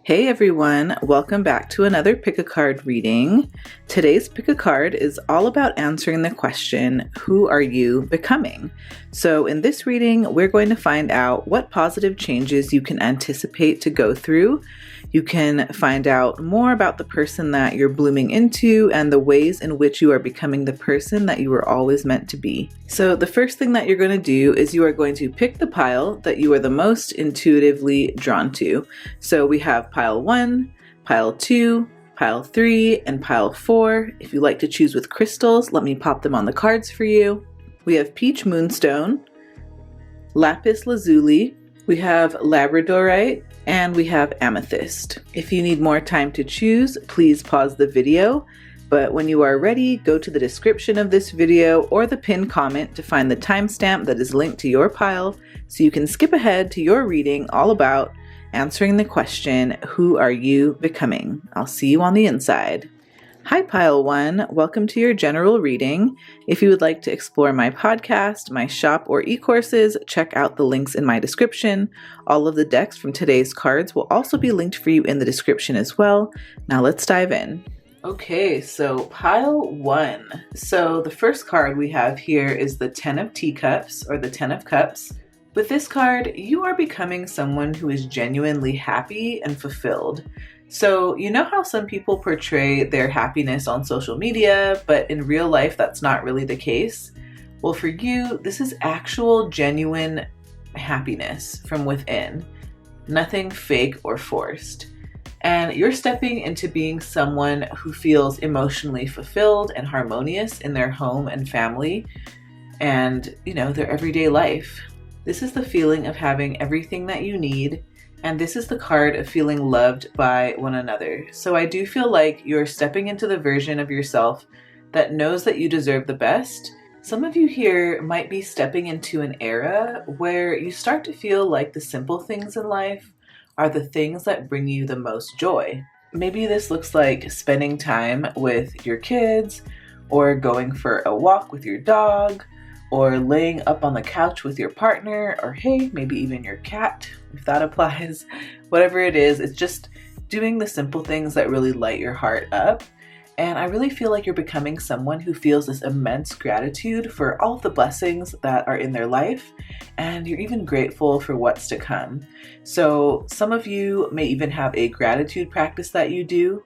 Hey everyone, welcome back to another Pick a Card reading. Today's Pick a Card is all about answering the question, who are you becoming? So in this reading, we're going to find out what positive changes you can anticipate to go through. You can find out more about the person that you're blooming into and the ways in which you are becoming the person that you were always meant to be. So the first thing that you're going to do is you are going to pick the pile that you are the most intuitively drawn to. So we have pile 1, pile 2, pile 3, and pile 4. If you like to choose with crystals, let me pop them on the cards for you. We have Peach Moonstone, Lapis Lazuli, we have Labradorite, and we have Amethyst. If you need more time to choose, please pause the video. But when you are ready, go to the description of this video or the pinned comment to find the timestamp that is linked to your pile so you can skip ahead to your reading all about answering the question, who are you becoming? I'll see you on the inside. Hi Pile 1, welcome to your general reading. If you would like to explore my podcast, my shop, or e-courses, check out the links in my description. All of the decks from today's cards will also be linked for you in the description as well. Now let's dive in. Okay, so Pile 1. So the first card we have here is the 10 of Teacups, or the 10 of Cups. With this card, you are becoming someone who is genuinely happy and fulfilled. So you know how some people portray their happiness on social media, but in real life that's not really the case? Well, for you, this is actual genuine happiness from within, nothing fake or forced. And you're stepping into being someone who feels emotionally fulfilled and harmonious in their home and family and, their everyday life. This is the feeling of having everything that you need. And this is the card of feeling loved by one another. So I do feel like you're stepping into the version of yourself that knows that you deserve the best. Some of you here might be stepping into an era where you start to feel like the simple things in life are the things that bring you the most joy. Maybe this looks like spending time with your kids, or going for a walk with your dog, or laying up on the couch with your partner, or hey, maybe even your cat, if that applies. Whatever it is, it's just doing the simple things that really light your heart up. And I really feel like you're becoming someone who feels this immense gratitude for all of the blessings that are in their life, and you're even grateful for what's to come. So some of you may even have a gratitude practice that you do.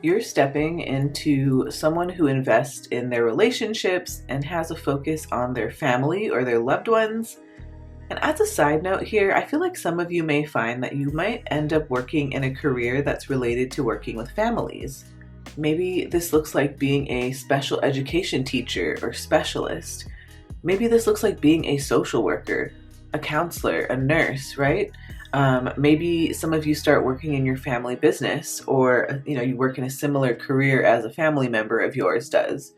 You're stepping into someone who invests in their relationships and has a focus on their family or their loved ones. And as a side note here, I feel like some of you may find that you might end up working in a career that's related to working with families. Maybe this looks like being a special education teacher or specialist. Maybe this looks like being a social worker, a counselor, a nurse, right? Maybe some of you start working in your family business, or you work in a similar career as a family member of yours does.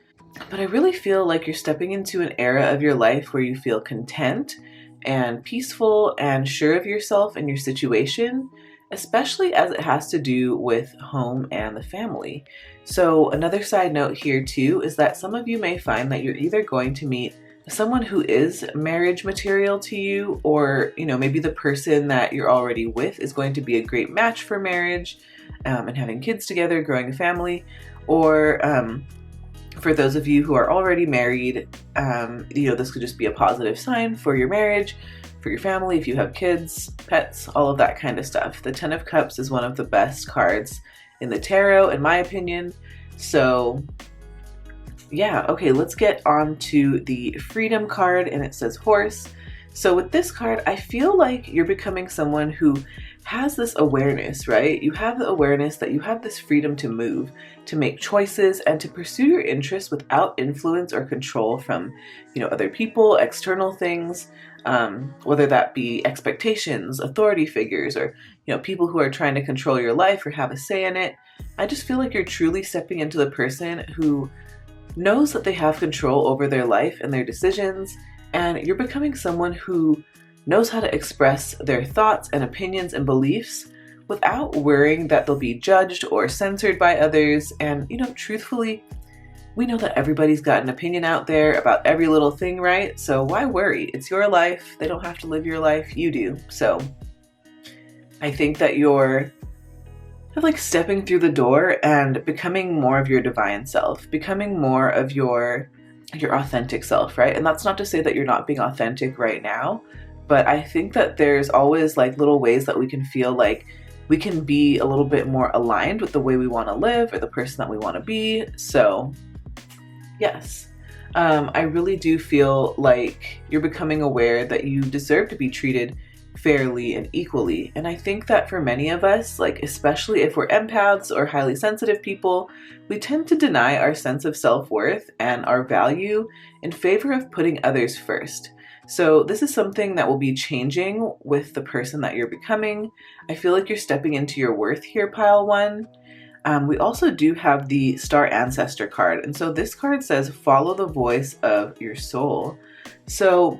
But I really feel like you're stepping into an era of your life where you feel content and peaceful and sure of yourself and your situation, especially as it has to do with home and the family. So another side note here too is that some of you may find that you're either going to meet someone who is marriage material to you, or maybe the person that you're already with is going to be a great match for marriage and having kids together, growing a family. Or for those of you who are already married, this could just be a positive sign for your marriage, for your family, if you have kids, pets, all of that kind of stuff. The 10 of Cups is one of the best cards in the tarot, in my opinion. So yeah, okay, let's get on to the Freedom card, and it says Horse. So with this card, I feel like you're becoming someone who has this awareness, right? You have the awareness that you have this freedom to move, to make choices, and to pursue your interests without influence or control from, other people, external things, whether that be expectations, authority figures, or, people who are trying to control your life or have a say in it. I just feel like you're truly stepping into the person who knows that they have control over their life and their decisions, and you're becoming someone who knows how to express their thoughts and opinions and beliefs without worrying that they'll be judged or censored by others. And, truthfully, we know that everybody's got an opinion out there about every little thing, right? So why worry? It's your life. They don't have to live your life. You do. So I think that you're of like stepping through the door and becoming more of your divine self, becoming more of your authentic self, right? And that's not to say that you're not being authentic right now, but I think that there's always like little ways that we can feel like we can be a little bit more aligned with the way we want to live or the person that we want to be. So yes, I really do feel like you're becoming aware that you deserve to be treated fairly and equally. And I think that for many of us, like especially if we're empaths or highly sensitive people, we tend to deny our sense of self-worth and our value in favor of putting others first. So this is something that will be changing with the person that you're becoming. I feel like you're stepping into your worth here, pile one. We also do have the Star Ancestor card. And so this card says, follow the voice of your soul. So,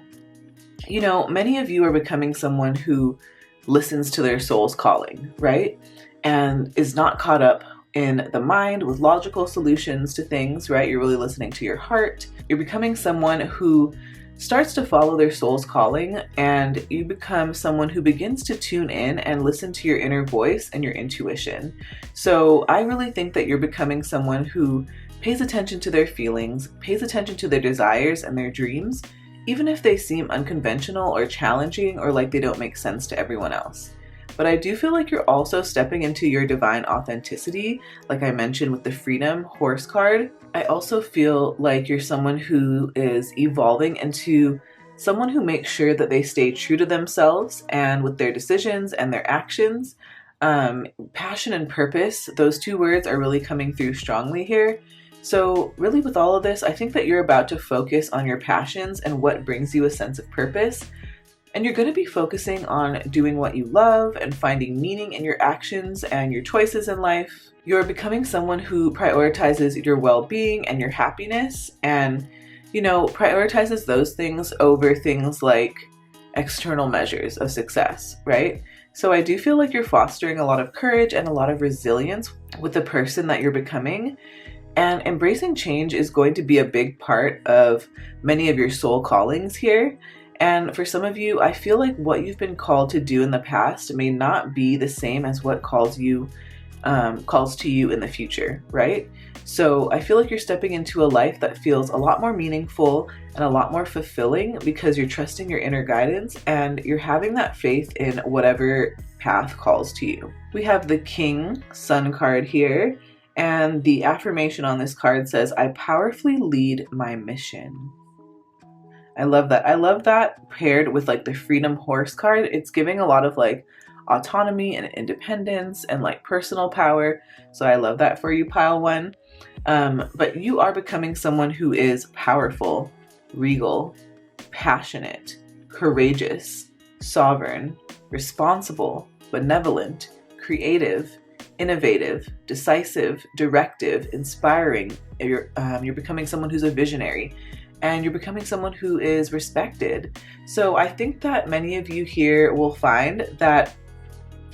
you know, many of you are becoming someone who listens to their soul's calling, right? And is not caught up in the mind with logical solutions to things, right? You're really listening to your heart. You're becoming someone who starts to follow their soul's calling, and you become someone who begins to tune in and listen to your inner voice and your intuition. So I really think that you're becoming someone who pays attention to their feelings, pays attention to their desires and their dreams, even if they seem unconventional or challenging or like they don't make sense to everyone else. But I do feel like you're also stepping into your divine authenticity, like I mentioned with the Freedom Horse card. I also feel like you're someone who is evolving into someone who makes sure that they stay true to themselves and with their decisions and their actions. Passion and purpose, those two words are really coming through strongly here. So really with all of this, I think that you're about to focus on your passions and what brings you a sense of purpose. And you're going to be focusing on doing what you love and finding meaning in your actions and your choices in life. You're becoming someone who prioritizes your well-being and your happiness and, you know, prioritizes those things over things like external measures of success, right? So I do feel like you're fostering a lot of courage and a lot of resilience with the person that you're becoming. And embracing change is going to be a big part of many of your soul callings here. And for some of you, I feel like what you've been called to do in the past may not be the same as what calls to you in the future, right? So I feel like you're stepping into a life that feels a lot more meaningful and a lot more fulfilling because you're trusting your inner guidance and you're having that faith in whatever path calls to you. We have the King Sun card here, and the affirmation on this card says, I powerfully lead my mission. I love that. I love that paired with like the Freedom Horse card. It's giving a lot of like autonomy and independence and like personal power. So I love that for you, pile one. But you are becoming someone who is powerful, regal, passionate, courageous, sovereign, responsible, benevolent, creative, innovative, decisive, directive, inspiring. You're becoming someone who's a visionary. And you're becoming someone who is respected. So I think that many of you here will find that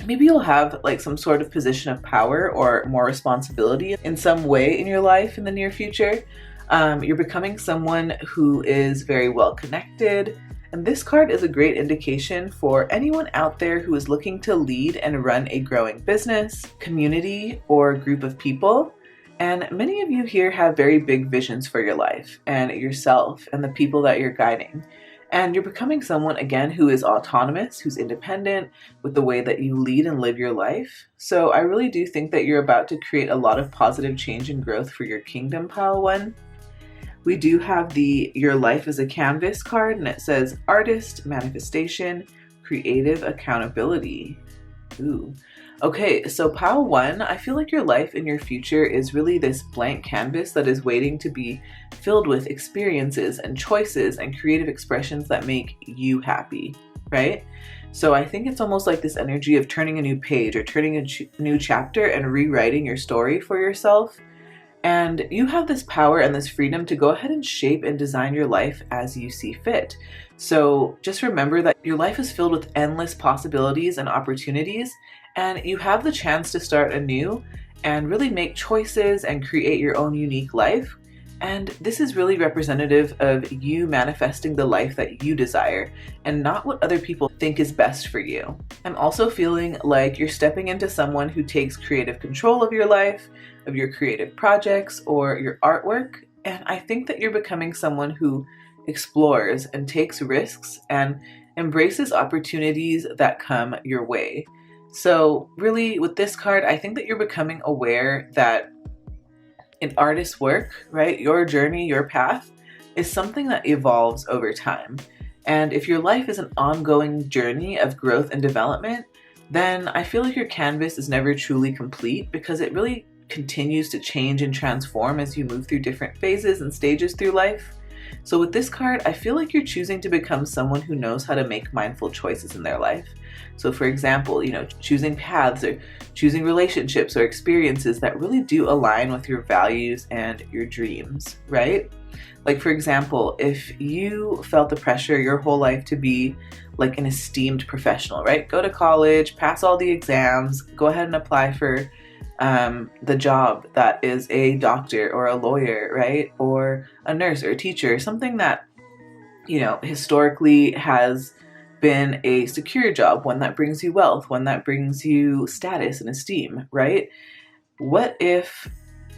maybe you'll have like some sort of position of power or more responsibility in some way in your life in the near future. You're becoming someone who is very well connected. And this card is a great indication for anyone out there who is looking to lead and run a growing business, community, or group of people. And many of you here have very big visions for your life and yourself and the people that you're guiding. And you're becoming someone, again, who is autonomous, who's independent with the way that you lead and live your life. So I really do think that you're about to create a lot of positive change and growth for your kingdom, pile one. We do have the Your Life is a Canvas card, and it says Artist, Manifestation, Creative Accountability. Ooh. Okay, so pile one, I feel like your life and your future is really this blank canvas that is waiting to be filled with experiences and choices and creative expressions that make you happy, right? So I think it's almost like this energy of turning a new page or turning a new chapter and rewriting your story for yourself. And you have this power and this freedom to go ahead and shape and design your life as you see fit. So just remember that your life is filled with endless possibilities and opportunities, and you have the chance to start anew and really make choices and create your own unique life And this is really representative of you manifesting the life that you desire and not what other people think is best for you. I'm also feeling like you're stepping into someone who takes creative control of your life, of your creative projects, or your artwork. And I think that you're becoming someone who explores and takes risks and embraces opportunities that come your way. So really with this card, I think that you're becoming aware that an artist's work, right, your journey, your path, is something that evolves over time. And if your life is an ongoing journey of growth and development, then I feel like your canvas is never truly complete because it really continues to change and transform as you move through different phases and stages through life. So with this card, I feel like you're choosing to become someone who knows how to make mindful choices in their life. So for example, choosing paths or choosing relationships or experiences that really do align with your values and your dreams, right? Like for example, if you felt the pressure your whole life to be like an esteemed professional, right? Go to college, pass all the exams, go ahead and apply for the job that is a doctor or a lawyer, right? Or a nurse or a teacher, something that, historically has been a secure job, one that brings you wealth, one that brings you status and esteem, right? What if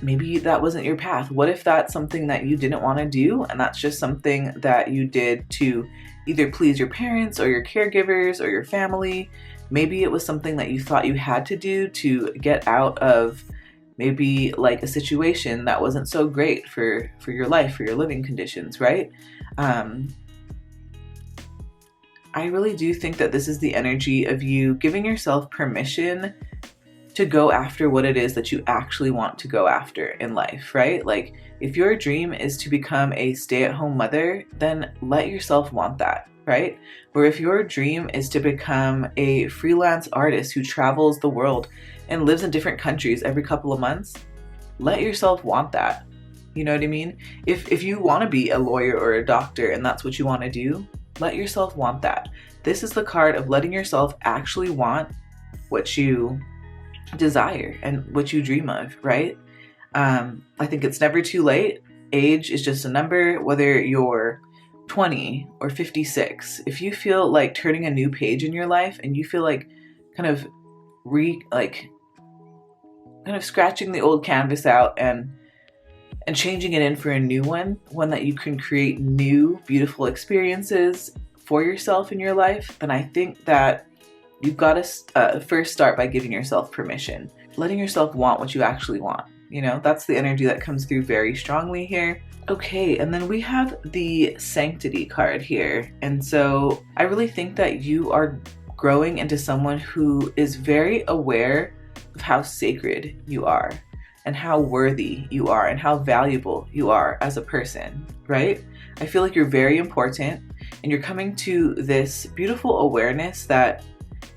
maybe that wasn't your path? What if that's something that you didn't want to do and that's just something that you did to either please your parents or your caregivers or your family? Maybe it was something that you thought you had to do to get out of maybe like a situation that wasn't so great for your life, for your living conditions, right? I really do think that this is the energy of you giving yourself permission to go after what it is that you actually want to go after in life, right? Like if your dream is to become a stay-at-home mother, then let yourself want that, right? Or if your dream is to become a freelance artist who travels the world and lives in different countries every couple of months, let yourself want that. You know what I mean? If you want to be a lawyer or a doctor and that's what you want to do, let yourself want that. This is the card of letting yourself actually want what you desire and what you dream of, right? I think it's never too late. Age is just a number, whether you're 20 or 56. If you feel like turning a new page in your life and you feel like kind of scratching the old canvas out and changing it in for a new one that you can create new, beautiful experiences for yourself in your life, then I think that you've got to first start by giving yourself permission, letting yourself want what you actually want. That's the energy that comes through very strongly here. Okay, and then we have the Sanctity card here. And so I really think that you are growing into someone who is very aware of how sacred you are and how worthy you are and how valuable you are as a person, right? I feel like you're very important and you're coming to this beautiful awareness that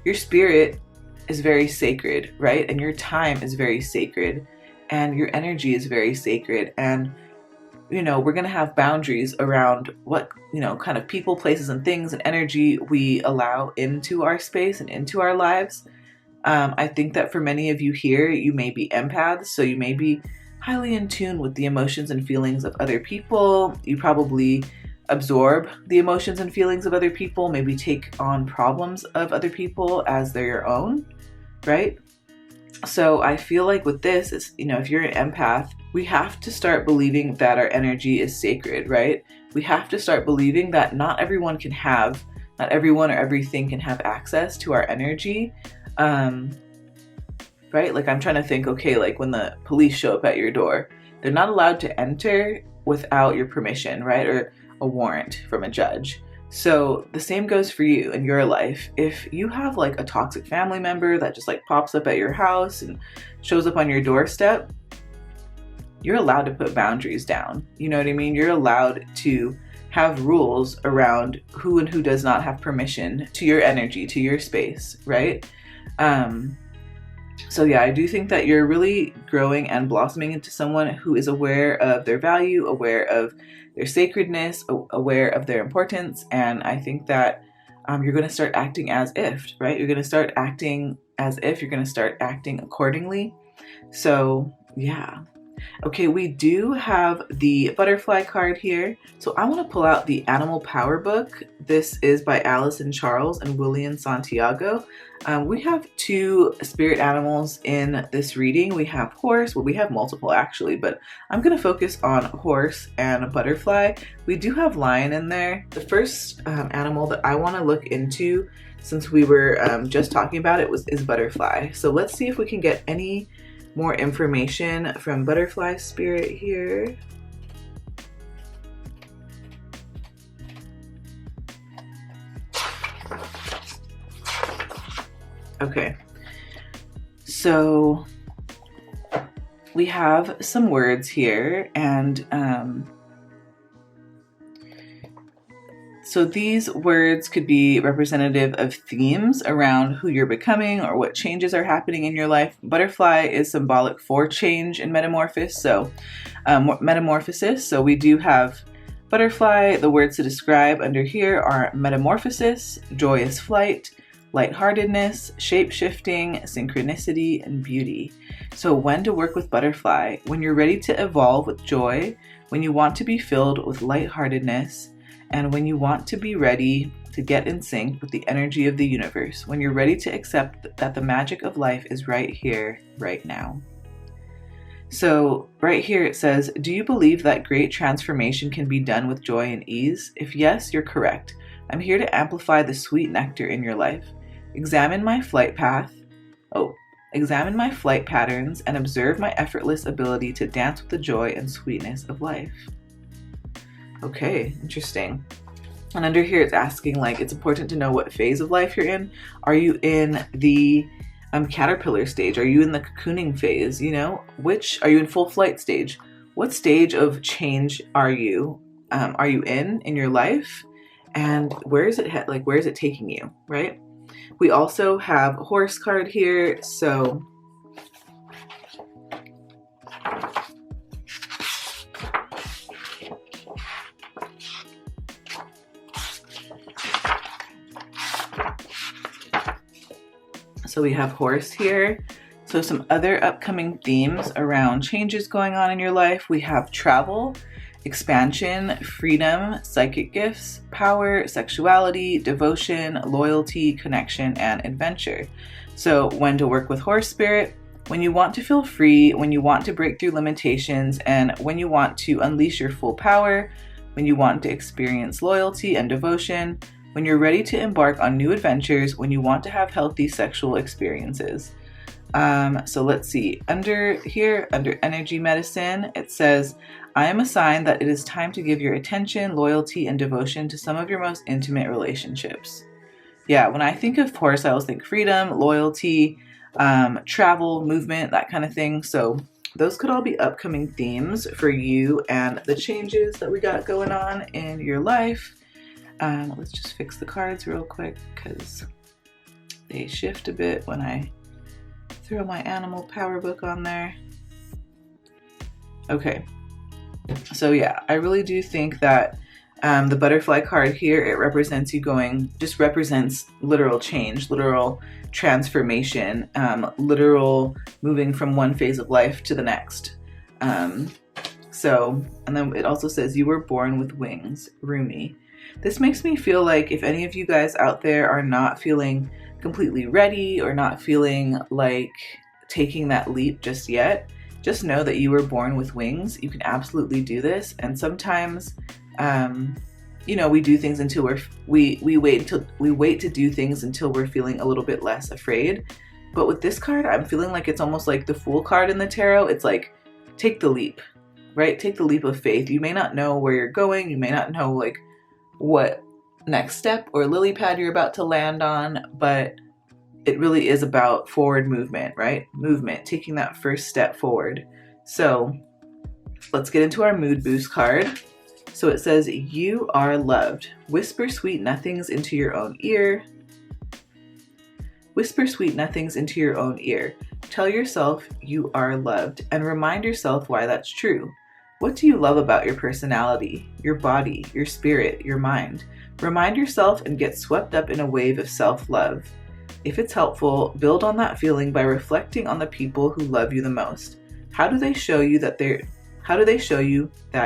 your spirit is very sacred, right? And your time is very sacred and your energy is very sacred. And, we're going to have boundaries around what, kind of people, places, and things and energy we allow into our space and into our lives. I think that for many of you here, you may be empaths, so you may be highly in tune with the emotions and feelings of other people. You probably absorb the emotions and feelings of other people, maybe take on problems of other people as they're your own, right? So I feel like with this, is, if you're an empath, we have to start believing that our energy is sacred, right? We have to start believing that not everyone or everything can have access to our energy. Right? Like I'm trying to think, okay, like when the police show up at your door, they're not allowed to enter without your permission, right? Or a warrant from a judge. So the same goes for you in your life. If you have like a toxic family member that just like pops up at your house and shows up on your doorstep, you're allowed to put boundaries down. You know what I mean? You're allowed to have rules around who and who does not have permission to your energy, to your space, right? So yeah, I do think that you're really growing and blossoming into someone who is aware of their value, aware of their sacredness, aware of their importance. And I think that you're going to start acting as if, right? You're going to start acting as if, you're going to start acting accordingly. So yeah. Okay, we do have the butterfly card here. So I want to pull out the Animal Power book. This is by Allison Charles and William Santiago. We have two spirit animals in this reading. We have horse, well, we have multiple actually, but I'm going to focus on horse and butterfly. We do have lion in there. The first animal that I want to look into, since we were just talking about it, is butterfly. So let's see if we can get any more information from butterfly spirit here. Okay, so we have some words here, and so these words could be representative of themes around who you're becoming or what changes are happening in your life. Butterfly is symbolic for change and metamorphosis. So we do have butterfly. The words to describe under here are metamorphosis, joyous flight, lightheartedness, shape-shifting, synchronicity, and beauty. So when to work with butterfly: when you're ready to evolve with joy, when you want to be filled with lightheartedness, and when you want to be ready to get in sync with the energy of the universe, when you're ready to accept that the magic of life is right here, right now. So right here it says, do you believe that great transformation can be done with joy and ease? If yes, you're correct. I'm here to amplify the sweet nectar in your life. Examine my flight patterns and observe my effortless ability to dance with the joy and sweetness of life. Okay, interesting. And under here it's asking, like, it's important to know what phase of life you're in. Are you in the caterpillar stage? Are you in the cocooning phase? You know, are you in full flight stage? What stage of change are you in your life? And where is it where is it taking you, right? We also have a horse card here. So we have horse here. So some other upcoming themes around changes going on in your life. We have travel, expansion, freedom, psychic gifts, power, sexuality, devotion, loyalty, connection, and adventure. So when to work with horse spirit: when you want to feel free, when you want to break through limitations, and when you want to unleash your full power, when you want to experience loyalty and devotion, when you're ready to embark on new adventures, when you want to have healthy sexual experiences. So let's see, under energy medicine, it says, I am a sign that it is time to give your attention, loyalty, and devotion to some of your most intimate relationships. Yeah, when I think of horse, I always think freedom, loyalty, travel, movement, that kind of thing. So those could all be upcoming themes for you and the changes that we got going on in your life. Let's just fix the cards real quick because they shift a bit when I throw my Animal Power book on there. Okay, so yeah, I really do think that the butterfly card here, it represents literal change, literal transformation, literal moving from one phase of life to the next. And then it also says you were born with wings, Rumi. This makes me feel like if any of you guys out there are not feeling completely ready or not feeling like taking that leap just yet, just know that you were born with wings. You can absolutely do this. And sometimes, we do things until we wait to do things until we're feeling a little bit less afraid. But with this card, I'm feeling like it's almost like the Fool card in the tarot. It's like, take the leap, right? Take the leap of faith. You may not know where you're going. You may not know like what next step or lily pad you're about to land on, but it really is about forward movement, right? Movement, taking that first step forward. So let's get into our mood boost card. So it says, you are loved. Whisper sweet nothings into your own ear. Whisper sweet nothings into your own ear. Tell yourself you are loved and remind yourself why that's true. What do you love about your personality, your body, your spirit, your mind? Remind yourself and get swept up in a wave of self-love. If it's helpful, build on that feeling by reflecting on the people who love you the most. How do they show you that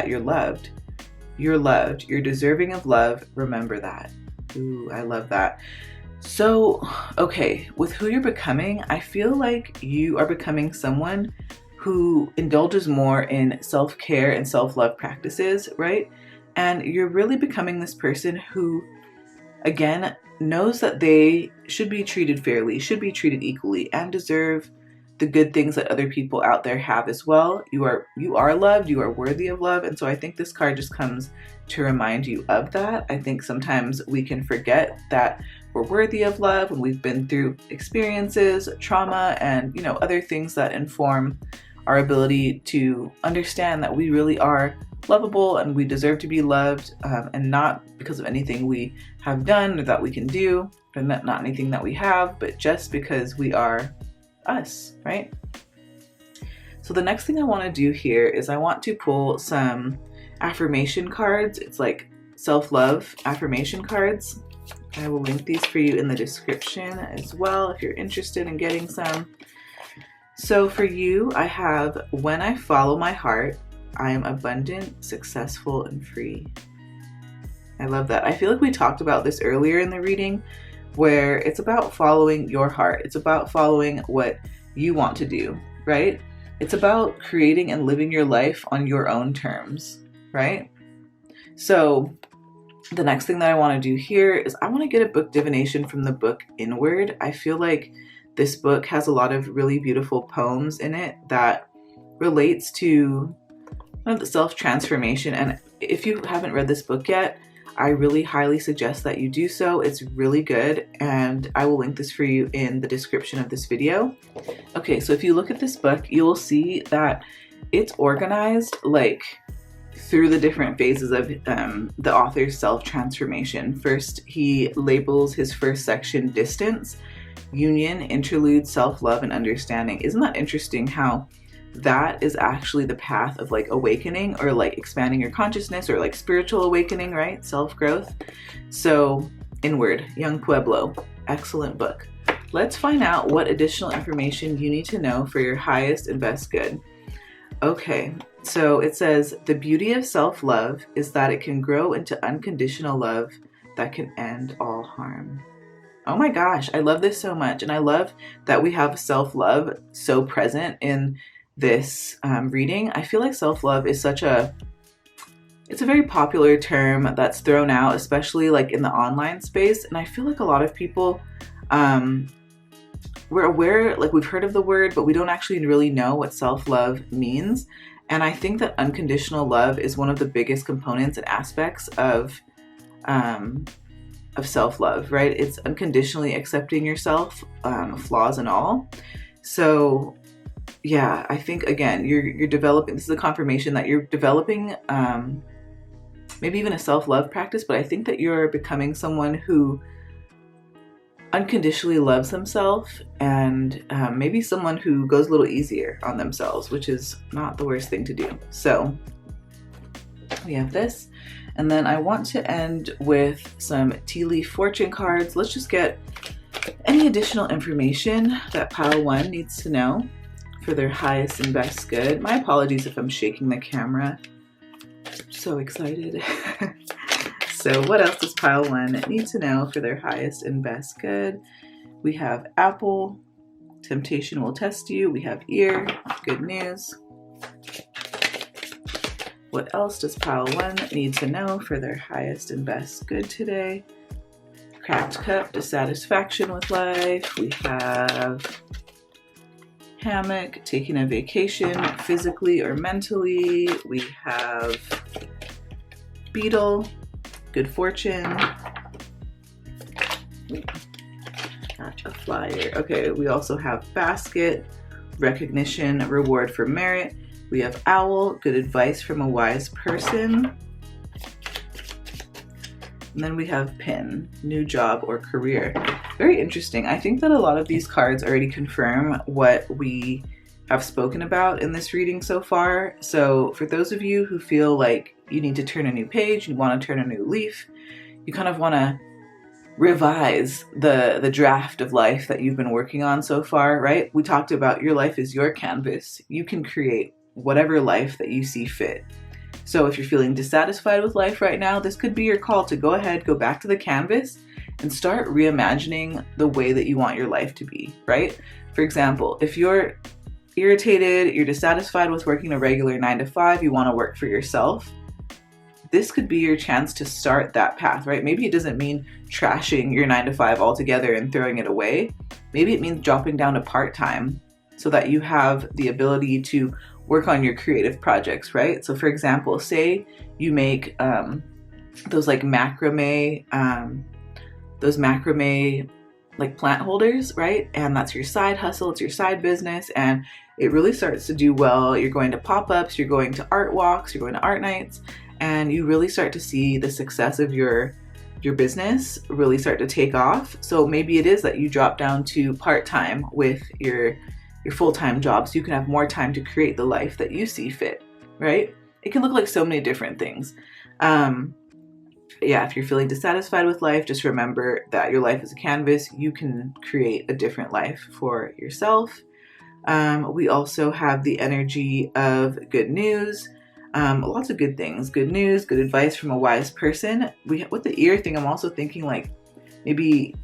you're loved? You're loved. You're deserving of love. Remember that. Ooh, I love that. So, okay, with who you're becoming, I feel like you are becoming someone who indulges more in self-care and self-love practices, right? And you're really becoming this person who, again, knows that they should be treated fairly, should be treated equally, and deserve the good things that other people out there have as well. You are loved, you are worthy of love. And so I think this card just comes to remind you of that. I think sometimes we can forget that we're worthy of love when we've been through experiences, trauma, and other things that inform our ability to understand that we really are lovable and we deserve to be loved, and not because of anything we have done or that we can do, and not anything that we have, but just because we are us, right? So the next thing I want to do here is I want to pull some affirmation cards. It's like self-love affirmation cards. I will link these for you in the description as well if you're interested in getting some. So for you, I have, when I follow my heart, I am abundant, successful, and free. I love that. I feel like we talked about this earlier in the reading, where it's about following your heart. It's about following what you want to do, right? It's about creating and living your life on your own terms, right? So the next thing that I want to do here is I want to get a book divination from the book Inward. I feel like this book has a lot of really beautiful poems in it that relates to the self-transformation. And if you haven't read this book yet, I really highly suggest that you do so. It's really good, and I will link this for you in the description of this video. Okay, so if you look at this book, you will see that it's organized like through the different phases of the author's self-transformation. First, he labels his first section distance, union, interlude, self-love, and understanding. Isn't that interesting how that is actually the path of like awakening, or like expanding your consciousness, or like spiritual awakening, right? Self-growth. So Inward, Young Pueblo, excellent book. Let's find out what additional information you need to know for your highest and best good. Okay, so it says, the beauty of self-love is that it can grow into unconditional love that can end all harm. Oh my gosh, I love this so much. And I love that we have self-love so present in this reading. I feel like self-love is it's a very popular term that's thrown out, especially like in the online space. And I feel like a lot of people, we're aware, like we've heard of the word, but we don't actually really know what self-love means. And I think that unconditional love is one of the biggest components and aspects of self-love, right? It's unconditionally accepting yourself, flaws and all. So yeah, I think again, you're developing, this is a confirmation that you're developing maybe even a self-love practice, but I think that you're becoming someone who unconditionally loves themselves, and maybe someone who goes a little easier on themselves, which is not the worst thing to do. So we have this, and then I want to end with some tea leaf fortune cards. Let's just get any additional information that pile 1 needs to know for their highest and best good. My apologies if I'm shaking the camera. I'm so excited. So what else does pile 1 need to know for their highest and best good? We have apple, temptation will test you. We have ear, good news. What else does pile 1 need to know for their highest and best good today? Cracked cup, dissatisfaction with life. We have hammock, taking a vacation physically or mentally. We have beetle, good fortune. Got a flyer. Okay, we also have basket, recognition, reward for merit. We have owl, good advice from a wise person. And then we have pin, new job or career. Very interesting. I think that a lot of these cards already confirm what we have spoken about in this reading so far. So for those of you who feel like you need to turn a new page, you want to turn a new leaf, you kind of want to revise the draft of life that you've been working on so far, right? We talked about your life is your canvas. You can create whatever life that you see fit. So if you're feeling dissatisfied with life right now, this could be your call to go ahead, go back to the canvas and start reimagining the way that you want your life to be, right? For example, if you're irritated, you're dissatisfied with working a regular 9 to 5, you want to work for yourself, this could be your chance to start that path, right? Maybe it doesn't mean trashing your 9 to 5 altogether and throwing it away. Maybe it means dropping down to part-time so that you have the ability to work on your creative projects, right? So for example, say you make those macrame like plant holders, right? And that's your side hustle, it's your side business, and it really starts to do well. You're going to pop-ups, you're going to art walks, you're going to art nights, and you really start to see the success of your business really start to take off. So maybe it is that you drop down to part-time with your full-time job so you can have more time to create the life that you see fit, right? It can look like so many different things. If you're feeling dissatisfied with life, just remember that your life is a canvas. You can create a different life for yourself. We also have the energy of good news. Lots of good things, good news, good advice from a wise person. With the ear thing, I'm also thinking maybe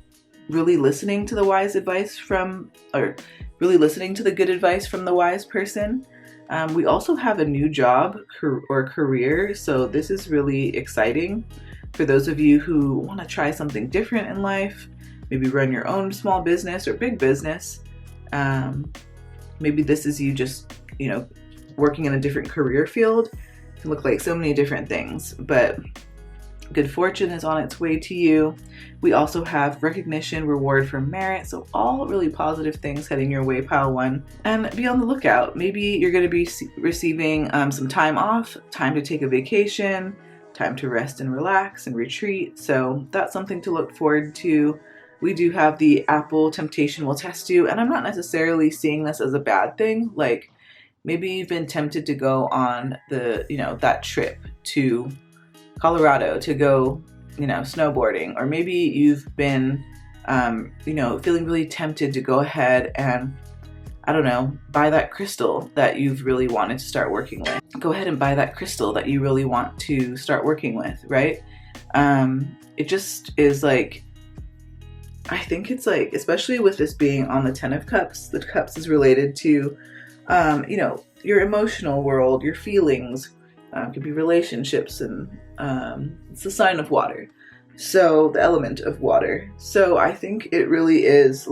really listening to the wise advice really listening to the good advice from the wise person. We also have a new job or career, so this is really exciting for those of you who want to try something different in life, maybe run your own small business or big business. Maybe this is you just, working in a different career field. It can look like so many different things, but good fortune is on its way to you. We also have recognition, reward for merit. So all really positive things heading your way, Pile 1. And be on the lookout. Maybe you're going to be receiving some time off, time to take a vacation, time to rest and relax and retreat. So that's something to look forward to. We do have the Apple Temptation Will Test You, and I'm not necessarily seeing this as a bad thing. Like maybe you've been tempted to go on that trip to Colorado to go, snowboarding, or maybe you've been, feeling really tempted to go ahead and, buy that crystal that you've really wanted to start working with. Go ahead and buy that crystal that you really want to start working with, right? It just is I think it's especially with this being on the 10 of Cups, the Cups is related to, your emotional world, your feelings, could be relationships, and it's the sign of water. So the element of water. So I think it really is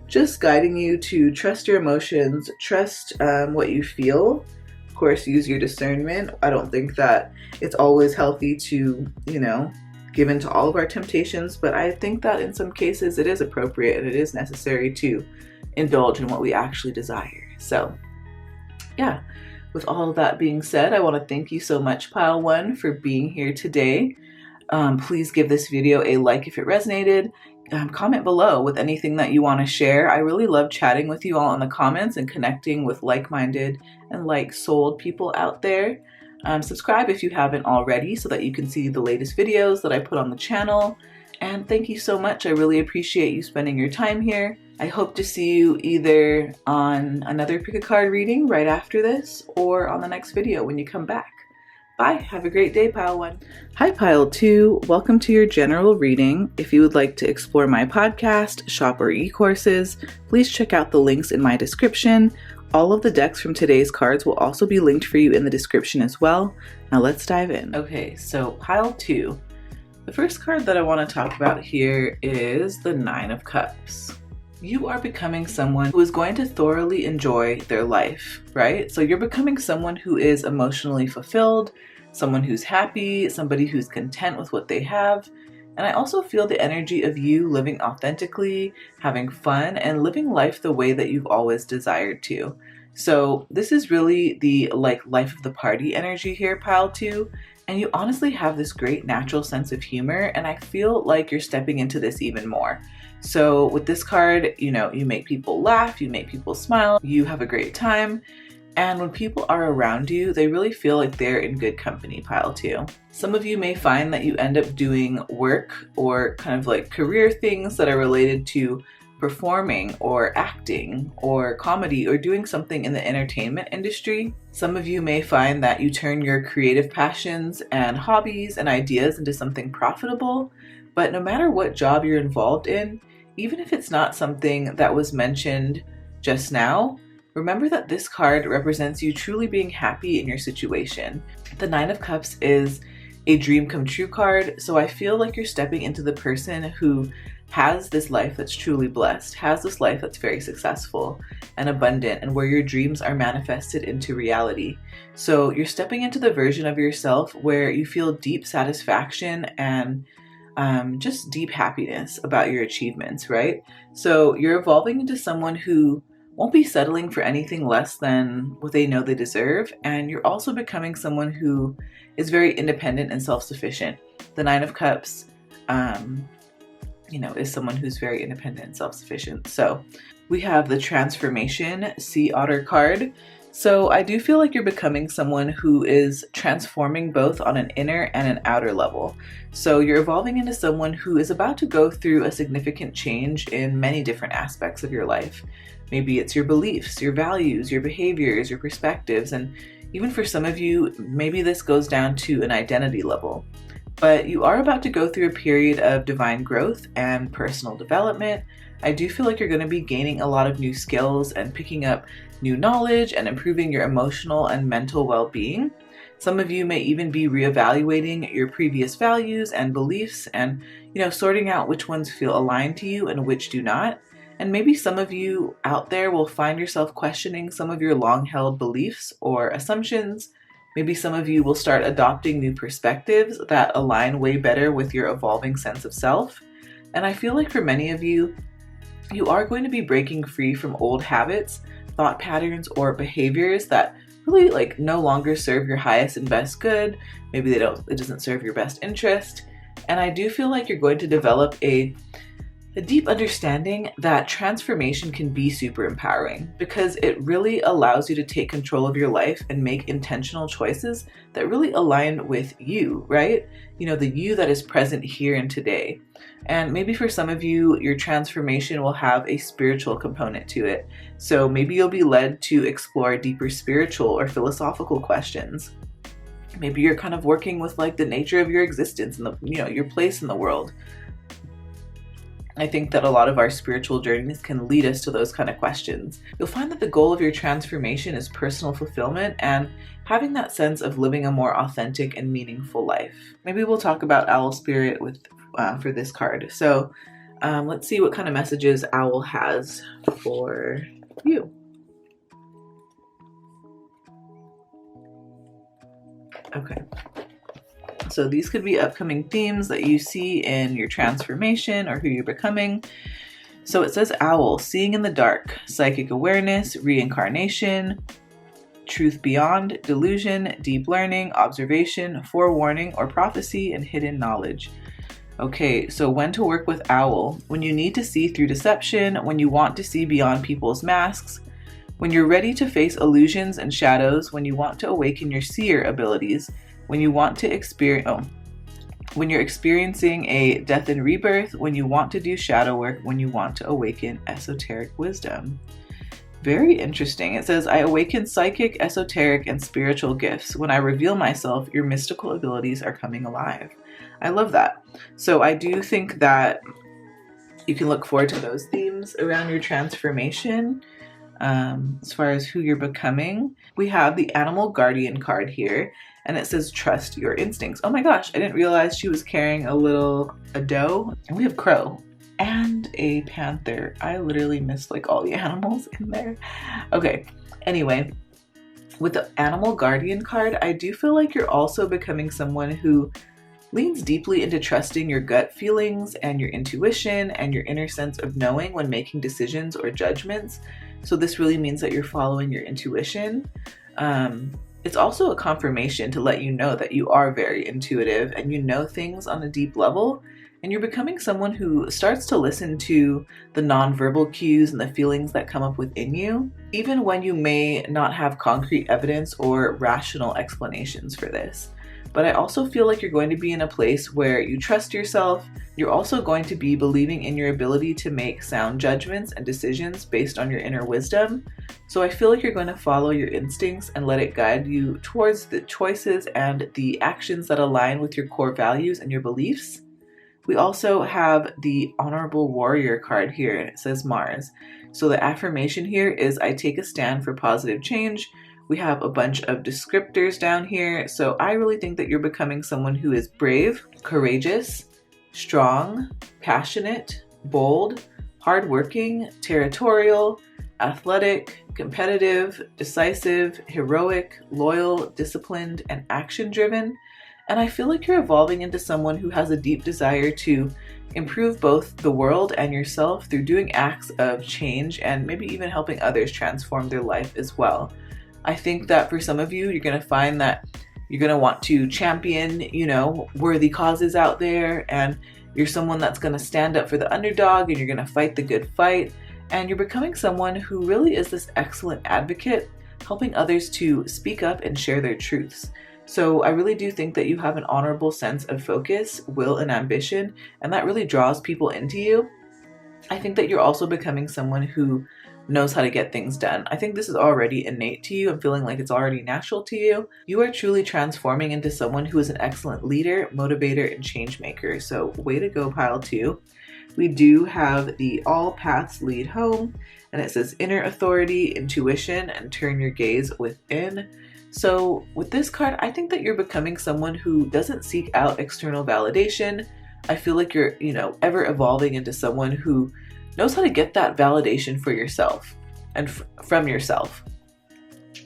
just guiding you to trust your emotions, trust what you feel. Of course, use your discernment. I don't think that it's always healthy to, give in to all of our temptations, but I think that in some cases it is appropriate and it is necessary to indulge in what we actually desire. So yeah, with all of that being said, I want to thank you so much, Pile 1, for being here today. Please give this video a like if it resonated. Comment below with anything that you want to share. I really love chatting with you all in the comments and connecting with like-minded and like-souled people out there. Subscribe if you haven't already so that you can see the latest videos that I put on the channel. And thank you so much. I really appreciate you spending your time here. I hope to see you either on another pick a card reading right after this or on the next video when you come back. Bye. Have a great day, Pile 1. Hi, Pile 2. Welcome to your general reading. If you would like to explore my podcast, shop, or e-courses, please check out the links in my description. All of the decks from today's cards will also be linked for you in the description as well. Now let's dive in. Okay, so Pile 2. The first card that I want to talk about here is the 9 of Cups. You are becoming someone who is going to thoroughly enjoy their life, right? So you're becoming someone who is emotionally fulfilled, someone who's happy, somebody who's content with what they have. And I also feel the energy of you living authentically, having fun, and living life the way that you've always desired to. So this is really the life of the party energy here, Pile 2. And you honestly have this great natural sense of humor, and I feel like you're stepping into this even more. So with this card, you make people laugh, you make people smile, you have a great time. And when people are around you, they really feel like they're in good company pile too. Some of you may find that you end up doing work or kind of like career things that are related to performing or acting or comedy or doing something in the entertainment industry. Some of you may find that you turn your creative passions and hobbies and ideas into something profitable. But no matter what job you're involved in, even if it's not something that was mentioned just now, remember that this card represents you truly being happy in your situation. The Nine of Cups is a dream come true card, so I feel like you're stepping into the person who has this life that's truly blessed, has this life that's very successful and abundant, and where your dreams are manifested into reality. So you're stepping into the version of yourself where you feel deep satisfaction and just deep happiness about your achievements, right? So you're evolving into someone who won't be settling for anything less than what they know they deserve. And you're also becoming someone who is very independent and self-sufficient. The Nine of Cups, is someone who's very independent and self-sufficient. So we have the Transformation Sea Otter card. So I do feel like you're becoming someone who is transforming both on an inner and an outer level. So you're evolving into someone who is about to go through a significant change in many different aspects of your life. Maybe it's your beliefs, your values, your behaviors, your perspectives, and even for some of you, maybe this goes down to an identity level. But you are about to go through a period of divine growth and personal development. I do feel like you're going to be gaining a lot of new skills and picking up new knowledge and improving your emotional and mental well-being. Some of you may even be reevaluating your previous values and beliefs and, sorting out which ones feel aligned to you and which do not. And maybe some of you out there will find yourself questioning some of your long-held beliefs or assumptions. Maybe some of you will start adopting new perspectives that align way better with your evolving sense of self. And I feel like for many of you, you are going to be breaking free from old habits, thought patterns, or behaviors that really no longer serve your highest and best good. Maybe it doesn't serve your best interest. And I do feel like you're going to develop a deep understanding that transformation can be super empowering because it really allows you to take control of your life and make intentional choices that really align with you, right? The you that is present here and today. And maybe for some of you, your transformation will have a spiritual component to it. So maybe you'll be led to explore deeper spiritual or philosophical questions. Maybe you're kind of working with the nature of your existence and your place in the world. I think that a lot of our spiritual journeys can lead us to those kind of questions. You'll find that the goal of your transformation is personal fulfillment and having that sense of living a more authentic and meaningful life. Maybe we'll talk about Owl Spirit for this card. So let's see what kind of messages Owl has for you. Okay. So these could be upcoming themes that you see in your transformation or who you're becoming. So it says Owl, seeing in the dark, psychic awareness, reincarnation, truth beyond, delusion, deep learning, observation, forewarning or prophecy, and hidden knowledge. Okay, so when to work with Owl? When you need to see through deception, when you want to see beyond people's masks, when you're ready to face illusions and shadows, when you want to awaken your seer abilities, when you want to when you're experiencing a death and rebirth, when you want to do shadow work, when you want to awaken esoteric wisdom. Very interesting. It says, I awaken psychic, esoteric, and spiritual gifts. When I reveal myself, your mystical abilities are coming alive. I love that. So I do think that you can look forward to those themes around your transformation. As far as who you're becoming, we have the Animal Guardian card here, and it says trust your instincts. Oh my gosh, I didn't realize she was carrying a doe. And we have crow and a panther. I literally missed all the animals in there. Okay, anyway, with the Animal Guardian card, I do feel like you're also becoming someone who leans deeply into trusting your gut feelings and your intuition and your inner sense of knowing when making decisions or judgments. So this really means that you're following your intuition. It's also a confirmation to let you know that you are very intuitive and you know things on a deep level, And you're becoming someone who starts to listen to the nonverbal cues and the feelings that come up within you, even when you may not have concrete evidence or rational explanations for this. But I also feel like you're going to be in a place where you trust yourself. You're also going to be believing in your ability to make sound judgments and decisions based on your inner wisdom. So I feel like you're going to follow your instincts and let it guide you towards the choices and the actions that align with your core values and your beliefs. We also have the Honorable Warrior card here, and it says Mars. So the affirmation here is, I take a stand for positive change. We have a bunch of descriptors down here. So I really think that you're becoming someone who is brave, courageous, strong, passionate, bold, hardworking, territorial, athletic, competitive, decisive, heroic, loyal, disciplined, and action-driven. And I feel like you're evolving into someone who has a deep desire to improve both the world and yourself through doing acts of change and maybe even helping others transform their life as well. I think that for some of you, you're going to find that you're going to want to champion, worthy causes out there, and you're someone that's going to stand up for the underdog, and you're going to fight the good fight. And you're becoming someone who really is this excellent advocate, helping others to speak up and share their truths. So I really do think that you have an honorable sense of focus, will, and ambition, and that really draws people into you. I think that you're also becoming someone who knows how to get things done. I think this is already innate to you. I'm feeling like it's already natural to you. You are truly transforming into someone who is an excellent leader, motivator, and change maker. So way to go, pile 2. We do have the All Paths Lead Home, and it says inner authority, intuition, and turn your gaze within. So with this card, I think that you're becoming someone who doesn't seek out external validation. I feel like you're, ever evolving into someone who knows how to get that validation for yourself and from yourself.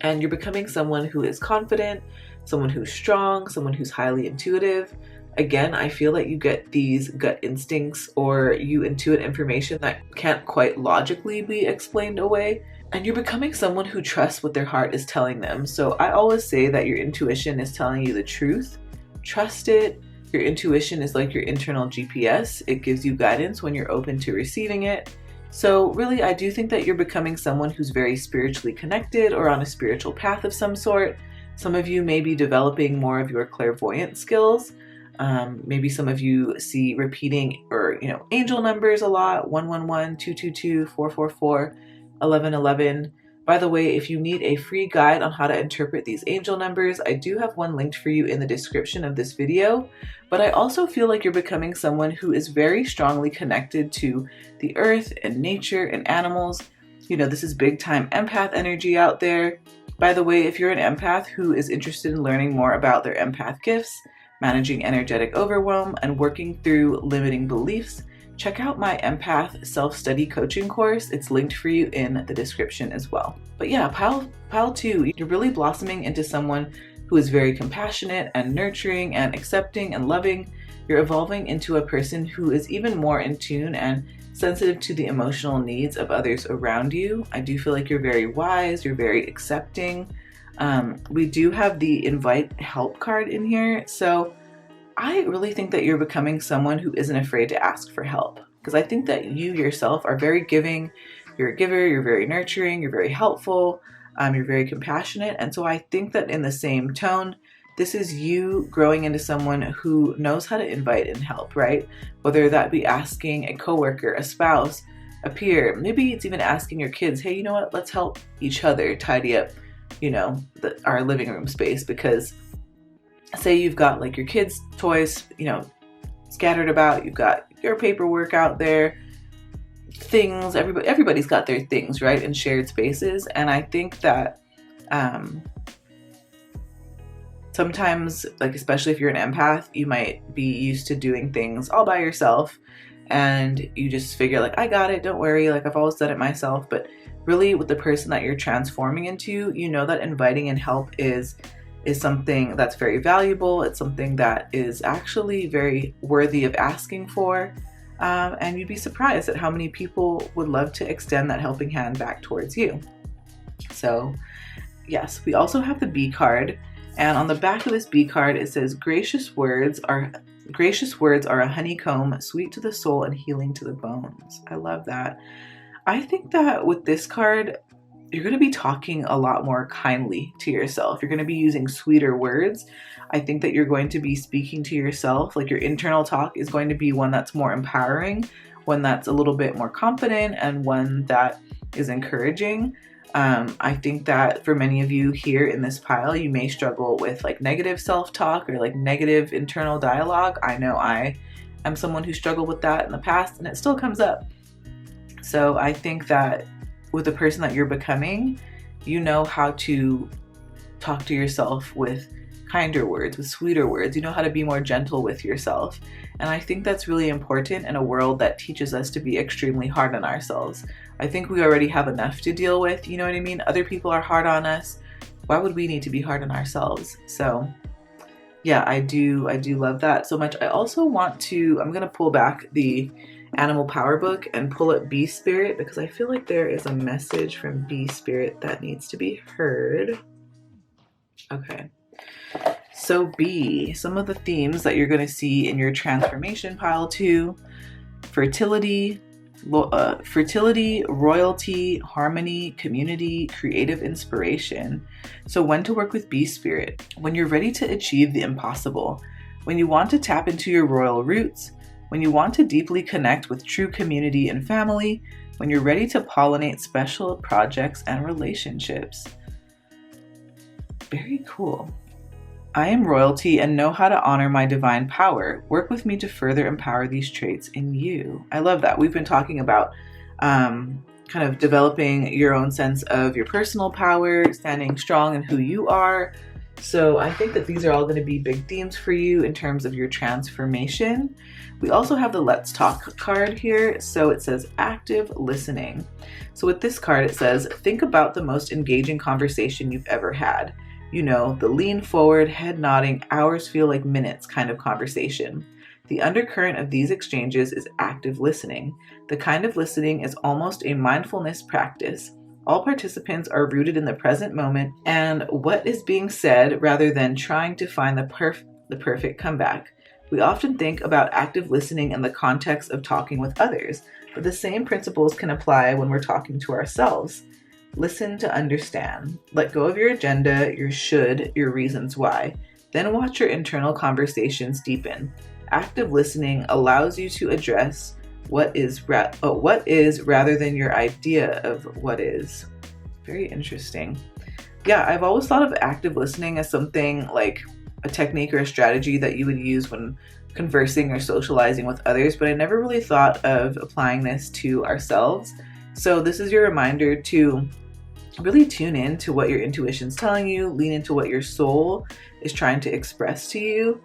And you're becoming someone who is confident, someone who's strong, someone who's highly intuitive. Again, I feel that you get these gut instincts or you intuit information that can't quite logically be explained away. And you're becoming someone who trusts what their heart is telling them. So I always say that your intuition is telling you the truth. Trust it. Your intuition is like your internal GPS. It gives you guidance when you're open to receiving it. So really, I do think that you're becoming someone who's very spiritually connected or on a spiritual path of some sort. Some of you may be developing more of your clairvoyant skills. Maybe some of you see repeating or, angel numbers a lot, 111, 222, 444, 1111. By the way, if you need a free guide on how to interpret these angel numbers, I do have one linked for you in the description of this video. But I also feel like you're becoming someone who is very strongly connected to the earth and nature and animals. This is big time empath energy out there. By the way, if you're an empath who is interested in learning more about their empath gifts, managing energetic overwhelm, and working through limiting beliefs, check out my empath self-study coaching course. It's linked for you in the description as well. But yeah, pile 2, you're really blossoming into someone who is very compassionate and nurturing and accepting and loving. You're evolving into a person who is even more in tune and sensitive to the emotional needs of others around you. I do feel like you're very wise, you're very accepting. We do have the invite help card in here. So I really think that you're becoming someone who isn't afraid to ask for help, because I think that you yourself are very giving. You're a giver, you're very nurturing, you're very helpful, you're very compassionate. And so I think that in the same tone, this is you growing into someone who knows how to invite and help, right? Whether that be asking a coworker, a spouse, a peer, maybe it's even asking your kids, hey, you know what, let's help each other tidy up, our living room space, because say you've got like your kids' toys, scattered about, you've got your paperwork out there, things, everybody's got their things, right, in shared spaces. And I think that sometimes, like especially if you're an empath, you might be used to doing things all by yourself, and you just figure like, I got it, don't worry, like I've always done it myself. But really, with the person that you're transforming into, that inviting and help is something that's very valuable. It's something that is actually very worthy of asking for. And you'd be surprised at how many people would love to extend that helping hand back towards you. So yes, we also have the B card. And on the back of this B card, it says, gracious words are Gracious words are a honeycomb, sweet to the soul and healing to the bones. I love that. I think that with this card, you're going to be talking a lot more kindly to yourself. You're going to be using sweeter words. I think that you're going to be speaking to yourself. Like your internal talk is going to be one that's more empowering, one that's a little bit more confident, and one that is encouraging. I think that for many of you here in this pile, you may struggle with like negative self-talk or like negative internal dialogue. I know I am someone who struggled with that in the past and it still comes up. So I think that with the person that you're becoming, you know how to talk to yourself with kinder words, with sweeter words. You know how to be more gentle with yourself. And I think that's really important in a world that teaches us to be extremely hard on ourselves. I think we already have enough to deal with, you know what I mean? Other people are hard on us. Why would we need to be hard on ourselves? So yeah, I do love that so much. I also want to, I'm going to pull back the Animal Power book and pull up Bee Spirit because I feel like there is a message from Bee Spirit that needs to be heard. Okay. So Bee, some of the themes that you're going to see in your transformation pile 2, fertility, royalty, harmony, community, creative inspiration. So when to work with Bee Spirit, when you're ready to achieve the impossible, when you want to tap into your royal roots, when you want to deeply connect with true community and family, when you're ready to pollinate special projects and relationships. Very cool. I am royalty and know how to honor my divine power. Work with me to further empower these traits in you. I love that. We've been talking about kind of developing your own sense of your personal power, standing strong in who you are. So I think that these are all going to be big themes for you in terms of your transformation. We also have the Let's Talk card here. So it says active listening. So with this card, it says, think about the most engaging conversation you've ever had. You know, the lean forward, head nodding, hours feel like minutes kind of conversation. The undercurrent of these exchanges is active listening. The kind of listening is almost a mindfulness practice. All participants are rooted in the present moment and what is being said rather than trying to find the perfect comeback. We often think about active listening in the context of talking with others, but the same principles can apply when we're talking to ourselves. Listen to understand. Let go of your agenda, your should, your reasons why. Then watch your internal conversations deepen. Active listening allows you to address what is rather than your idea of what is. Very interesting. Yeah, I've always thought of active listening as something like a technique or a strategy that you would use when conversing or socializing with others, but I never really thought of applying this to ourselves. So this is your reminder to really tune in to what your intuition's telling you, lean into what your soul is trying to express to you.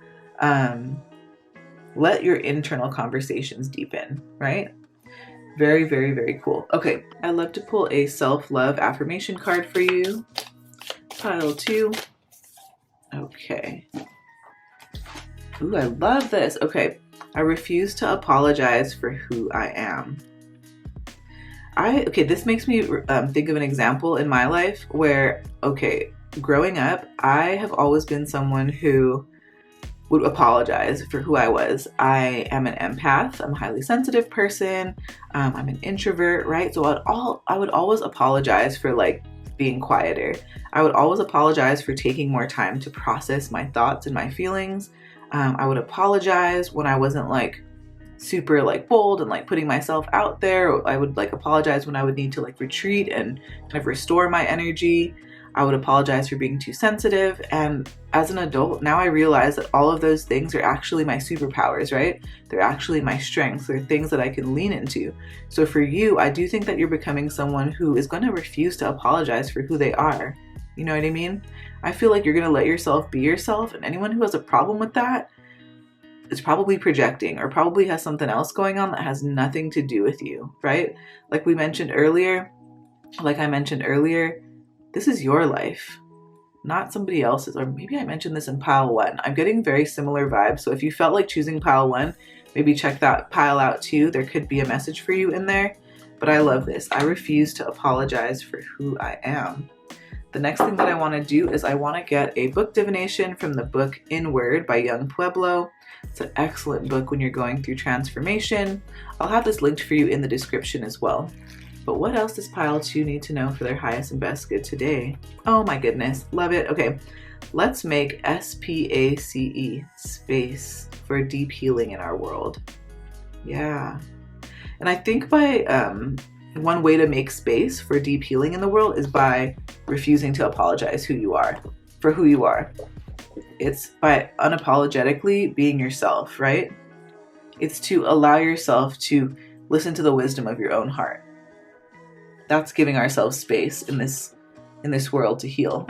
Let your internal conversations deepen, right? Very, very, very cool. Okay, I love to pull a self-love affirmation card for you. Pile 2. Okay. Ooh, I love this. Okay, I refuse to apologize for who I am. This makes me think of an example in my life where, growing up, I have always been someone who would apologize for who I was. I am an empath. I'm a highly sensitive person. I'm an introvert, right? So I would always apologize for like being quieter. I would always apologize for taking more time to process my thoughts and my feelings. I would apologize when I wasn't like super like bold and like putting myself out there. I would like apologize when I would need to like retreat and kind of restore my energy. I would apologize for being too sensitive. And as an adult, now I realize that all of those things are actually my superpowers, right? They're actually my strengths. They're things that I can lean into. So for you, I do think that you're becoming someone who is going to refuse to apologize for who they are. You know what I mean? I feel like you're going to let yourself be yourself, and anyone who has a problem with that is probably projecting or probably has something else going on that has nothing to do with you, right? Like I mentioned earlier, this is your life, not somebody else's. Or maybe I mentioned this in pile 1. I'm getting very similar vibes. So if you felt like choosing pile 1, maybe check that pile out too. There could be a message for you in there. But I love this. I refuse to apologize for who I am. the next thing that I want to do is I want to get a book divination from the book Inward by Young Pueblo. It's an excellent book when you're going through transformation. I'll have this linked for you in the description as well. But what else does pile 2 need to know for their highest and best good today? Oh my goodness, love it. Okay, let's make SPACE, space, for deep healing in our world. Yeah. And I think by one way to make space for deep healing in the world is by refusing to apologize for who you are. It's by unapologetically being yourself, right? It's to allow yourself to listen to the wisdom of your own heart. That's giving ourselves space in this world to heal.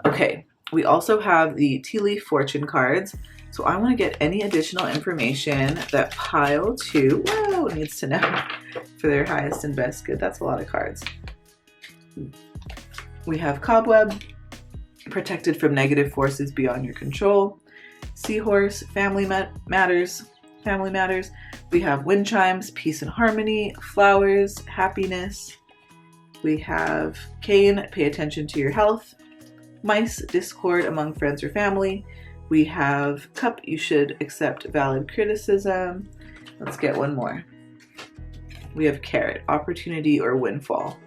Okay, we also have the tea leaf fortune cards. So I want to get any additional information that pile 2 needs to know for their highest and best good. That's a lot of cards. We have cobweb, protected from negative forces beyond your control. Seahorse, family matters. We have wind chimes, peace and harmony. Flowers, happiness. We have cane, pay attention to your health. Mice, discord among friends or family. We have cup, you should accept valid criticism. Let's get one more. We have carrot, opportunity or windfall.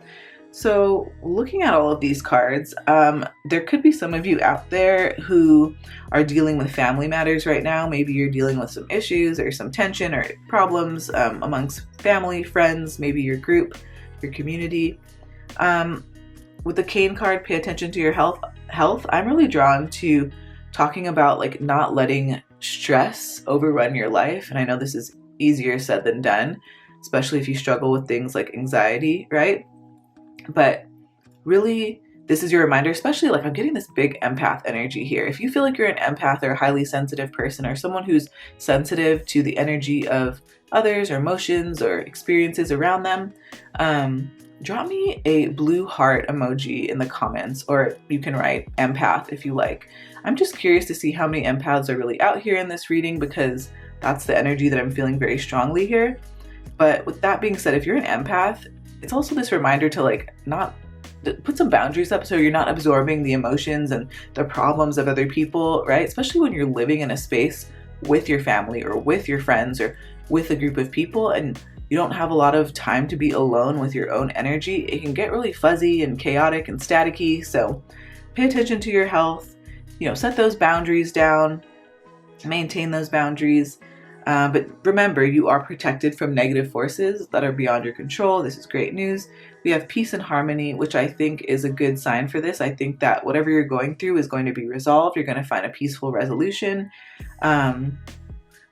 So looking at all of these cards, there could be some of you out there who are dealing with family matters right now. Maybe you're dealing with some issues or some tension or problems amongst family, friends, maybe your group, your community. With the cane card, pay attention to your health. I'm really drawn to talking about like not letting stress overrun your life. And I know this is easier said than done, especially if you struggle with things like anxiety, right? But really, this is your reminder, especially like I'm getting this big empath energy here. If you feel like you're an empath or a highly sensitive person or someone who's sensitive to the energy of others or emotions or experiences around them, drop me a blue heart emoji in the comments, or you can write empath if you like. I'm just curious to see how many empaths are really out here in this reading, because that's the energy that I'm feeling very strongly here. But with that being said, if you're an empath, it's also this reminder to like not put some boundaries up so you're not absorbing the emotions and the problems of other people, right? Especially when you're living in a space with your family or with your friends or with a group of people and you don't have a lot of time to be alone with your own energy. It can get really fuzzy and chaotic and staticky. So pay attention to your health, set those boundaries down, maintain those boundaries. But remember, you are protected from negative forces that are beyond your control. This is great news. We have peace and harmony, which I think is a good sign for this. I think that whatever you're going through is going to be resolved. You're going to find a peaceful resolution.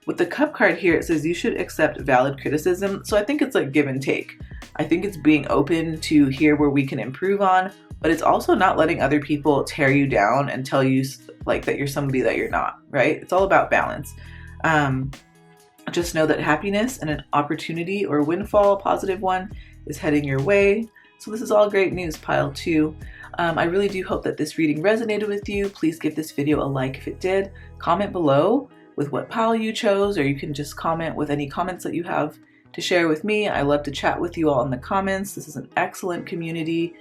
With the cup card here, it says you should accept valid criticism. So I think it's like give and take. I think it's being open to hear where we can improve on, but it's also not letting other people tear you down and tell you like that you're somebody that you're not, right? It's all about balance. Just know that happiness and an opportunity or windfall, positive one, is heading your way. So this is all great news, pile 2. I really do hope that this reading resonated with you. Please give this video a like if it did. Comment below with what pile you chose, or you can just comment with any comments that you have to share with me. I love to chat with you all in the comments. This is an excellent community.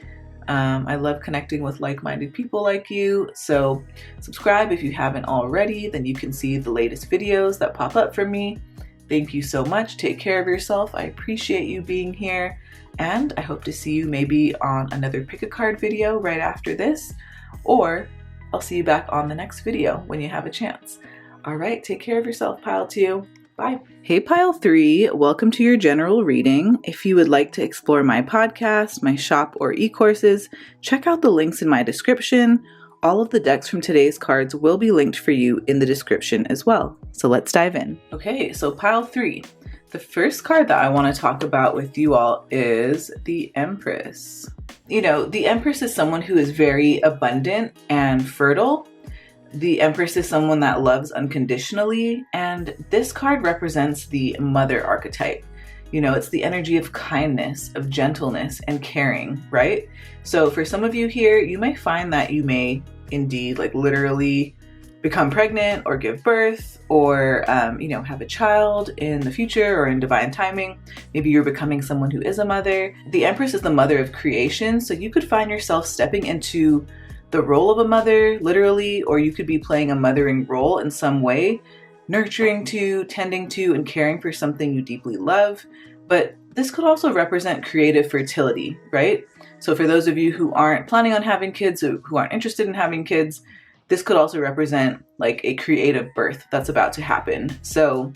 I love connecting with like-minded people like you. So subscribe if you haven't already, then you can see the latest videos that pop up from me. Thank you so much. Take care of yourself. I appreciate you being here. And I hope to see you maybe on another pick a card video right after this, or I'll see you back on the next video when you have a chance. All right, take care of yourself, pile 2. Bye. Hey, pile 3, welcome to your general reading. If you would like to explore my podcast, my shop, or e-courses, check out the links in my description. All of the decks from today's cards will be linked for you in the description as well. So let's dive in. Okay, so pile 3. The first card that I want to talk about with you all is the Empress. The Empress is someone who is very abundant and fertile. The Empress is someone that loves unconditionally, and this card represents the mother archetype. It's the energy of kindness, of gentleness, and caring, right? So for some of you here, you may find that you may indeed like literally become pregnant or give birth or, have a child in the future or in divine timing. Maybe you're becoming someone who is a mother. The Empress is the mother of creation, so you could find yourself stepping into the role of a mother, literally, or you could be playing a mothering role in some way, nurturing to, tending to, and caring for something you deeply love. But this could also represent creative fertility, right? So for those of you who aren't planning on having kids, or who aren't interested in having kids, this could also represent like a creative birth that's about to happen. So,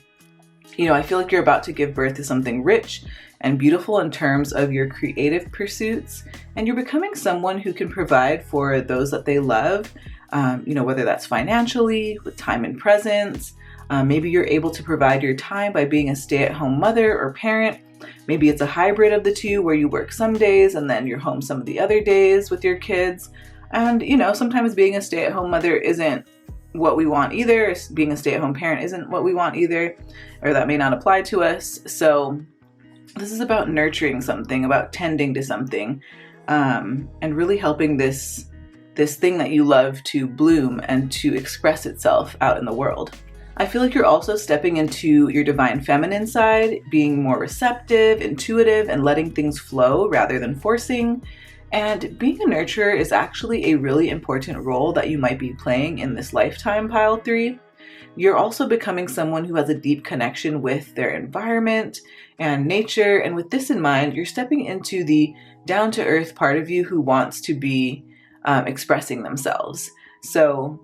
I feel like you're about to give birth to something rich and beautiful in terms of your creative pursuits, and you're becoming someone who can provide for those that they love, whether that's financially, with time and presence. Maybe you're able to provide your time by being a stay-at-home mother or parent. Maybe it's a hybrid of the two where you work some days and then you're home some of the other days with your kids. And, sometimes being a stay-at-home mother isn't what we want either. Being a stay-at-home parent isn't what we want either, or that may not apply to us. So this is about nurturing something, about tending to something, and really helping this thing that you love to bloom and to express itself out in the world. I feel like you're also stepping into your divine feminine side, being more receptive, intuitive, and letting things flow rather than forcing. And being a nurturer is actually a really important role that you might be playing in this lifetime, pile 3. You're also becoming someone who has a deep connection with their environment and nature. And with this in mind, you're stepping into the down-to-earth part of you who wants to be expressing themselves. So,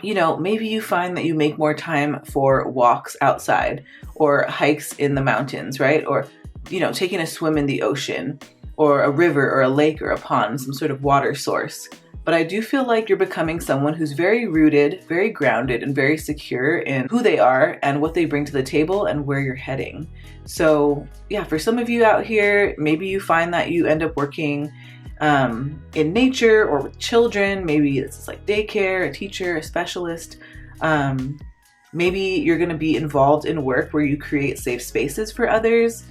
maybe you find that you make more time for walks outside or hikes in the mountains, right? Or, taking a swim in the ocean, or a river or a lake or a pond, some sort of water source. But I do feel like you're becoming someone who's very rooted, very grounded, and very secure in who they are and what they bring to the table and where you're heading. So yeah, for some of you out here, maybe you find that you end up working in nature or with children. Maybe it's like daycare, a teacher, a specialist. Maybe you're going to be involved in work where you create safe spaces for others.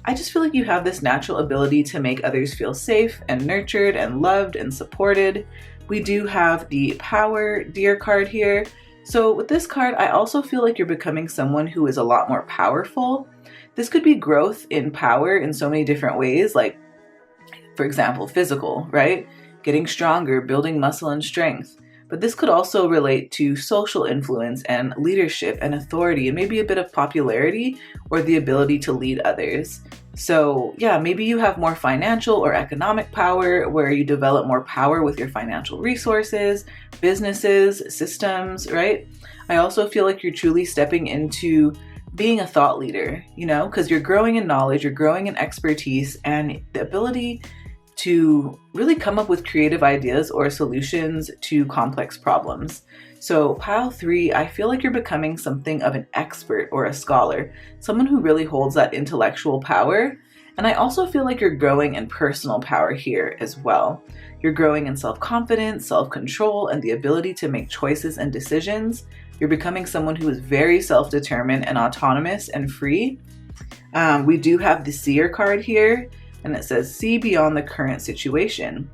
I just feel like you have this natural ability to make others feel safe and nurtured and loved and supported. We do have the Power Deer card here. So with this card, I also feel like you're becoming someone who is a lot more powerful. This could be growth in power in so many different ways, like, for example, physical, right? Getting stronger, building muscle and strength. But this could also relate to social influence and leadership and authority, and maybe a bit of popularity or the ability to lead others. So yeah, maybe you have more financial or economic power where you develop more power with your financial resources, businesses, systems, right? I also feel like you're truly stepping into being a thought leader, because you're growing in knowledge, you're growing in expertise, and the ability to really come up with creative ideas or solutions to complex problems. So pile 3, I feel like you're becoming something of an expert or a scholar, someone who really holds that intellectual power. And I also feel like you're growing in personal power here as well. You're growing in self-confidence, self-control, and the ability to make choices and decisions. You're becoming someone who is very self-determined and autonomous and free. We do have the Seer card here, and it says, see beyond the current situation.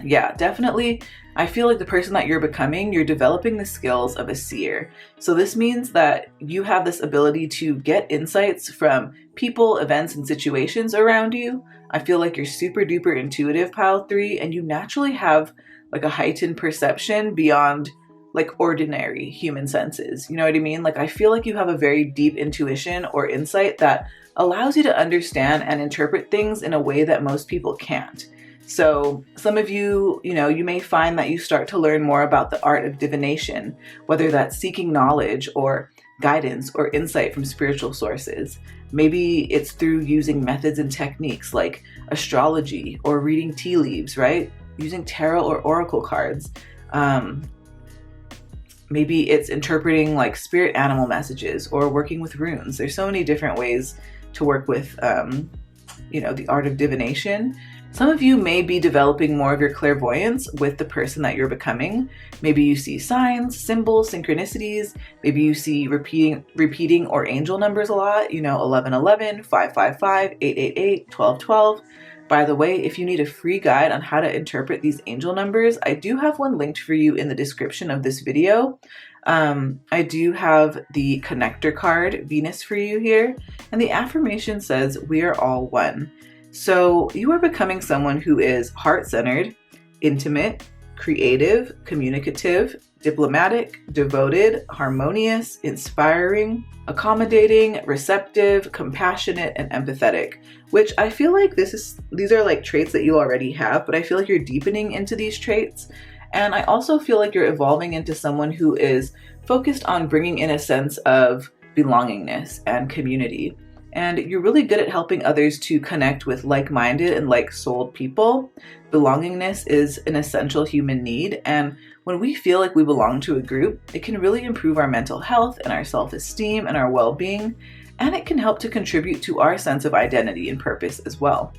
Yeah, definitely. I feel like the person that you're becoming, you're developing the skills of a seer. So this means that you have this ability to get insights from people, events, and situations around you. I feel like you're super duper intuitive, pile 3, and you naturally have like a heightened perception beyond like ordinary human senses. You know what I mean? Like, I feel like you have a very deep intuition or insight that allows you to understand and interpret things in a way that most people can't. So some of you, you may find that you start to learn more about the art of divination, whether that's seeking knowledge or guidance or insight from spiritual sources. Maybe it's through using methods and techniques like astrology or reading tea leaves, right? Using tarot or oracle cards. Maybe it's interpreting like spirit animal messages or working with runes. There's so many different ways to work with, the art of divination. Some of you may be developing more of your clairvoyance with the person that you're becoming. Maybe you see signs, symbols, synchronicities. Maybe you see repeating or angel numbers a lot, 1111, 555, 888, 1212. By the way, if you need a free guide on how to interpret these angel numbers, I do have one linked for you in the description of this video. I do have the connector card, Venus, for you here, and the affirmation says, "We are all one." So you are becoming someone who is heart-centered, intimate, creative, communicative, diplomatic, devoted, harmonious, inspiring, accommodating, receptive, compassionate, and empathetic, which I feel like these are like traits that you already have, but I feel like you're deepening into these traits. And I also feel like you're evolving into someone who is focused on bringing in a sense of belongingness and community. And you're really good at helping others to connect with like-minded and like-souled people. Belongingness is an essential human need, and when we feel like we belong to a group, it can really improve our mental health and our self-esteem and our well-being, and it can help to contribute to our sense of identity and purpose as well.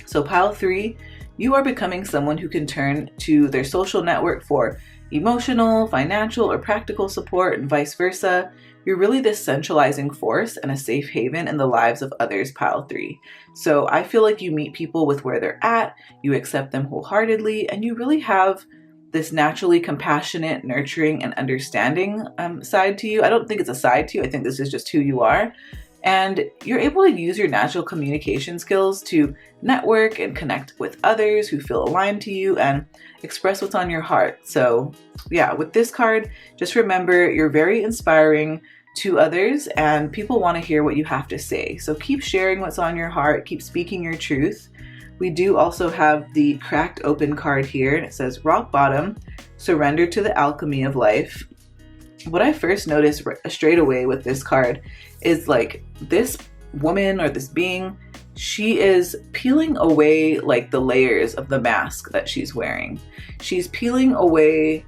So pile 3, you are becoming someone who can turn to their social network for emotional, financial, or practical support, and vice versa. You're really this centralizing force and a safe haven in the lives of others, pile 3. So I feel like you meet people with where they're at, you accept them wholeheartedly, and you really have this naturally compassionate, nurturing, and understanding side to you. I don't think it's a side to you. I think this is just who you are. And you're able to use your natural communication skills to network and connect with others who feel aligned to you and express what's on your heart. So yeah, with this card, just remember you're very inspiring to others and people want to hear what you have to say. So keep sharing what's on your heart, keep speaking your truth. We do also have the cracked open card here, and it says rock bottom, surrender to the alchemy of life. What I first noticed straight away with this card is like this woman or this being, she is peeling away like the layers of the mask that she's wearing. She's peeling away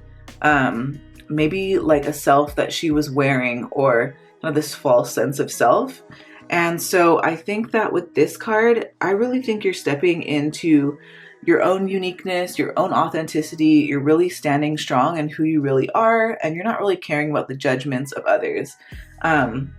maybe like a self that she was wearing, or this false sense of self. And so I think that with this card, I really think you're stepping into your own uniqueness, your own authenticity. You're really standing strong in who you really are, and you're not really caring about the judgments of others. And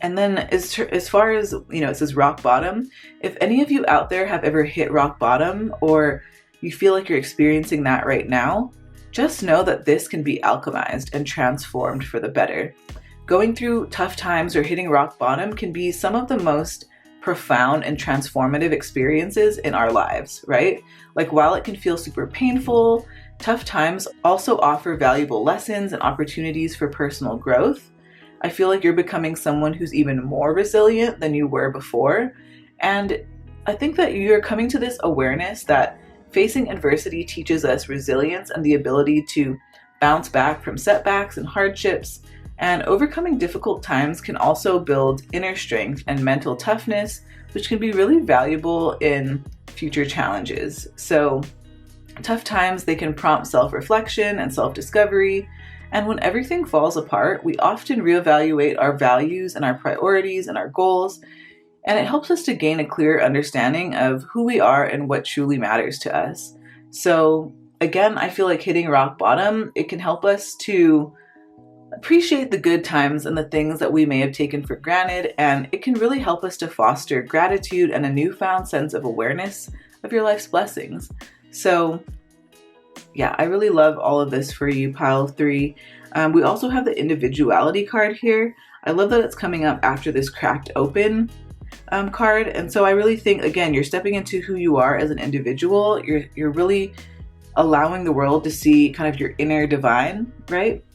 then as far as, it says rock bottom. If any of you out there have ever hit rock bottom, or you feel like you're experiencing that right now, just know that this can be alchemized and transformed for the better. Going through tough times or hitting rock bottom can be some of the most profound and transformative experiences in our lives, right? Like while it can feel super painful, tough times also offer valuable lessons and opportunities for personal growth. I feel like you're becoming someone who's even more resilient than you were before. And I think that you're coming to this awareness that facing adversity teaches us resilience and the ability to bounce back from setbacks and hardships. And overcoming difficult times can also build inner strength and mental toughness, which can be really valuable in future challenges. So tough times, they can prompt self-reflection and self-discovery. And when everything falls apart, we often reevaluate our values and our priorities and our goals. And it helps us to gain a clearer understanding of who we are and what truly matters to us. So again, I feel like hitting rock bottom, it can help us to appreciate the good times and the things that we may have taken for granted, and it can really help us to foster gratitude and a newfound sense of awareness of your life's blessings. So yeah, I really love all of this for you, pile 3. We also have the individuality card here. I love that it's coming up after this cracked open card. And so I really think, again, you're stepping into who you are as an individual. You're really allowing the world to see kind of your inner divine, right?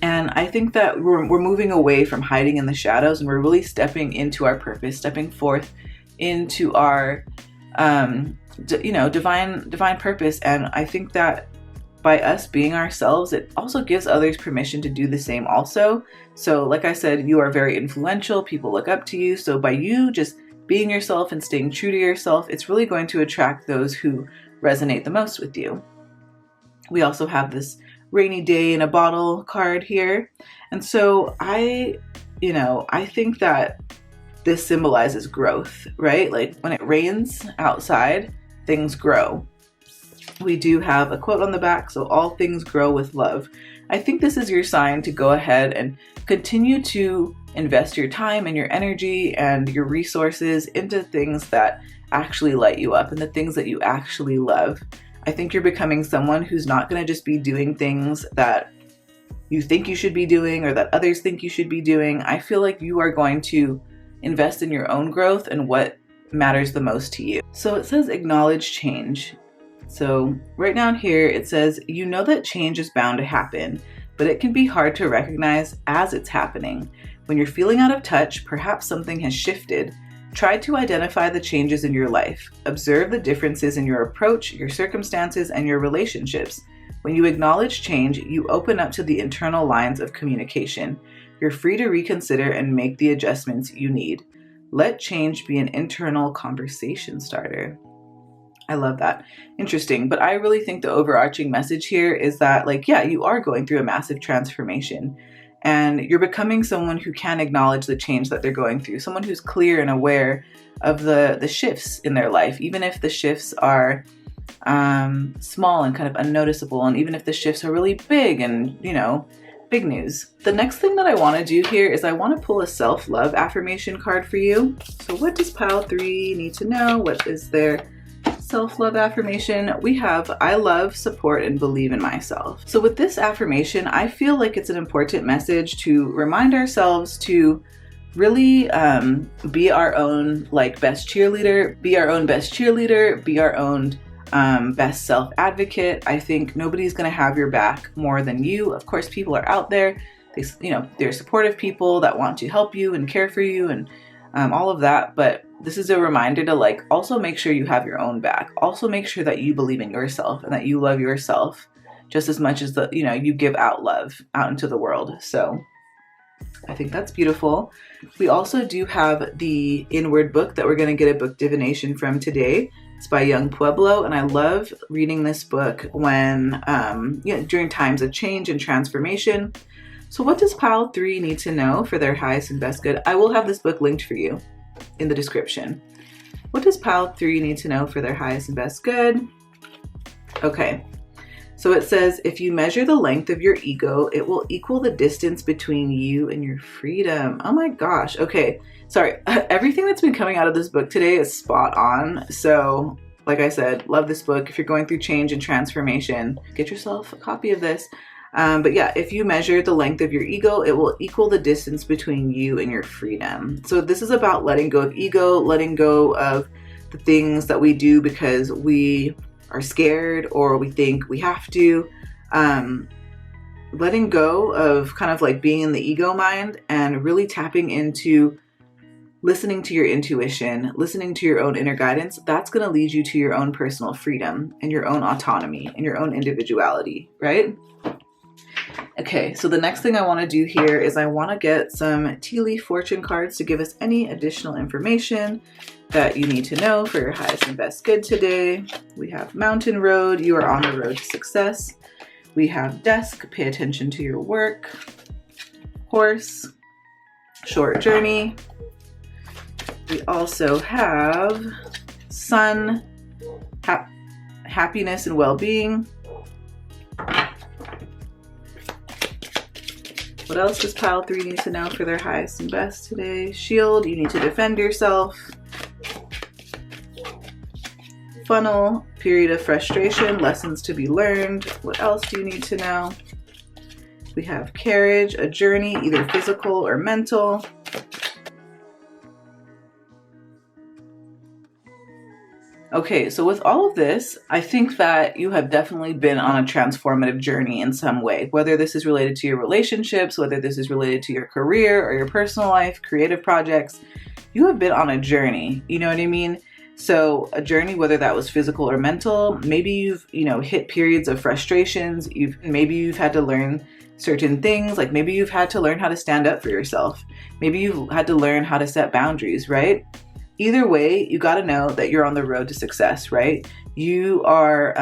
And I think that we're moving away from hiding in the shadows, and we're really stepping into our purpose, stepping forth into our, divine purpose. And I think that by us being ourselves, it also gives others permission to do the same also. So like I said, you are very influential. People look up to you. So by you just being yourself and staying true to yourself, it's really going to attract those who resonate the most with you. We also have this rainy day in a bottle card here. And so I think that this symbolizes growth, right? Like when it rains outside, things grow. We do have a quote on the back, so all things grow with love. I think this is your sign to go ahead and continue to invest your time and your energy and your resources into things that actually light you up and the things that you actually love. I think you're becoming someone who's not going to just be doing things that you think you should be doing or that others think you should be doing. I feel like you are going to invest in your own growth and what matters the most to you. So it says acknowledge change. So right down here it says, you know that change is bound to happen, but it can be hard to recognize as it's happening. When you're feeling out of touch, perhaps something has shifted. Try to identify the changes in your life. Observe the differences in your approach, your circumstances, and your relationships. When you acknowledge change, you open up to the internal lines of communication. You're free to reconsider and make the adjustments you need. Let change be an internal conversation starter. I love that. Interesting. But I really think the overarching message here is that, like, yeah, you are going through a massive transformation and you're becoming someone who can acknowledge the change that they're going through, someone who's clear and aware of the shifts in their life, even if the shifts are small and kind of unnoticeable, and even if the shifts are really big and, you know, big news. The next thing that I want to do here is I want to pull a self-love affirmation card for you. So what does pile 3 need to know? What is their self-love affirmation? We have, I love, support, and believe in myself. So with this affirmation, I feel like it's an important message to remind ourselves to really be our own best cheerleader, be our own best self-advocate. I think nobody's going to have your back more than you. Of course, people are out there. They're supportive people that want to help you and care for you and all of that. But this is a reminder to also make sure you have your own back. Also make sure that you believe in yourself and that you love yourself just as much as you give out love out into the world. So I think that's beautiful. We also do have the inward book that we're going to get a book divination from today. It's by Young Pueblo, and I love reading this book when during times of change and transformation. So what does pile 3 need to know for their highest and best good? I will have this book linked for you in the description. What does pile 3 need to know for their highest and best good? Okay, so it says, if you measure the length of your ego, it will equal the distance between you and your freedom. Oh my gosh. Okay, sorry. Everything that's been coming out of this book today is spot on. So like I said, love this book. If you're going through change and transformation, get yourself a copy of this. But yeah, if you measure the length of your ego, it will equal the distance between you and your freedom. So this is about letting go of ego, letting go of the things that we do because we are scared or we think we have to. Letting go of kind of being in the ego mind and really tapping into listening to your intuition, listening to your own inner guidance. That's going to lead you to your own personal freedom and your own autonomy and your own individuality, right? Okay, so the next thing I want to do here is I want to get some tea leaf fortune cards to give us any additional information that you need to know for your highest and best good today. We have Mountain Road, you are on the road to success. We have Desk, pay attention to your work. Horse, short journey. We also have Sun, happiness and well-being. What else does pile 3 need to know for their highest and best today? Shield, you need to defend yourself. Funnel, period of frustration, lessons to be learned. What else do you need to know? We have Carriage, a journey, either physical or mental. Okay, so with all of this, I think that you have definitely been on a transformative journey in some way, whether this is related to your relationships, whether this is related to your career or your personal life, creative projects. You have been on a journey, you know what I mean? So a journey, whether that was physical or mental, maybe you've, hit periods of frustrations. Maybe you've had to learn certain things, like maybe you've had to learn how to stand up for yourself. Maybe you've had to learn how to set boundaries, right? Either way, you got to know that you're on the road to success, right? You are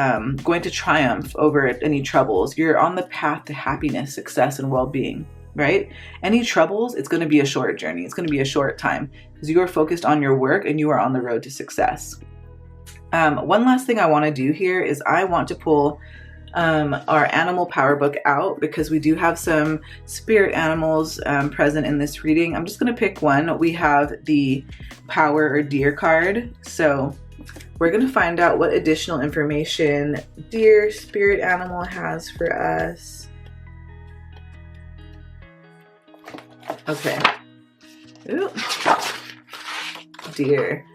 going to triumph over any troubles. You're on the path to happiness, success, and well-being, right? Any troubles, it's going to be a short journey. It's going to be a short time because you are focused on your work and you are on the road to success. One last thing I want to do here is I want to pull our animal power book out because we do have some spirit animals present in this reading. I'm just going to pick one. We have the power or deer card. So we're going to find out what additional information deer spirit animal has for us. Okay. Ooh. Deer.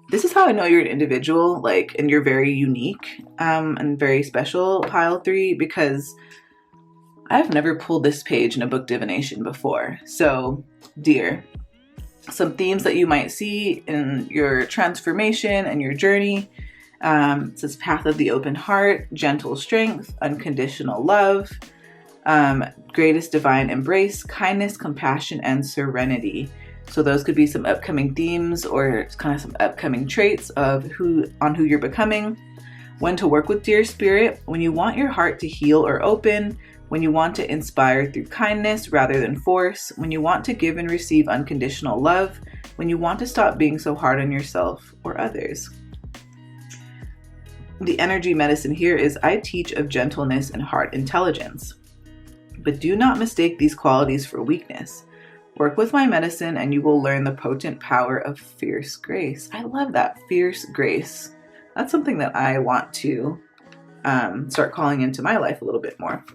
This is how I know you're an individual, like, and you're very unique and very special, pile 3, because I've never pulled this page in a book divination before. So, deer. Some themes that you might see in your transformation and your journey. It says path of the open heart, gentle strength, unconditional love, greatest divine embrace, kindness, compassion, and serenity. So those could be some upcoming themes or kind of some upcoming traits of who you're becoming. When to work with deer spirit, when you want your heart to heal or open, when you want to inspire through kindness rather than force, when you want to give and receive unconditional love, when you want to stop being so hard on yourself or others. The energy medicine here is I teach of gentleness and heart intelligence. But do not mistake these qualities for weakness. Work with my medicine and you will learn the potent power of fierce grace. I love that, fierce grace. That's something that I want to start calling into my life a little bit more.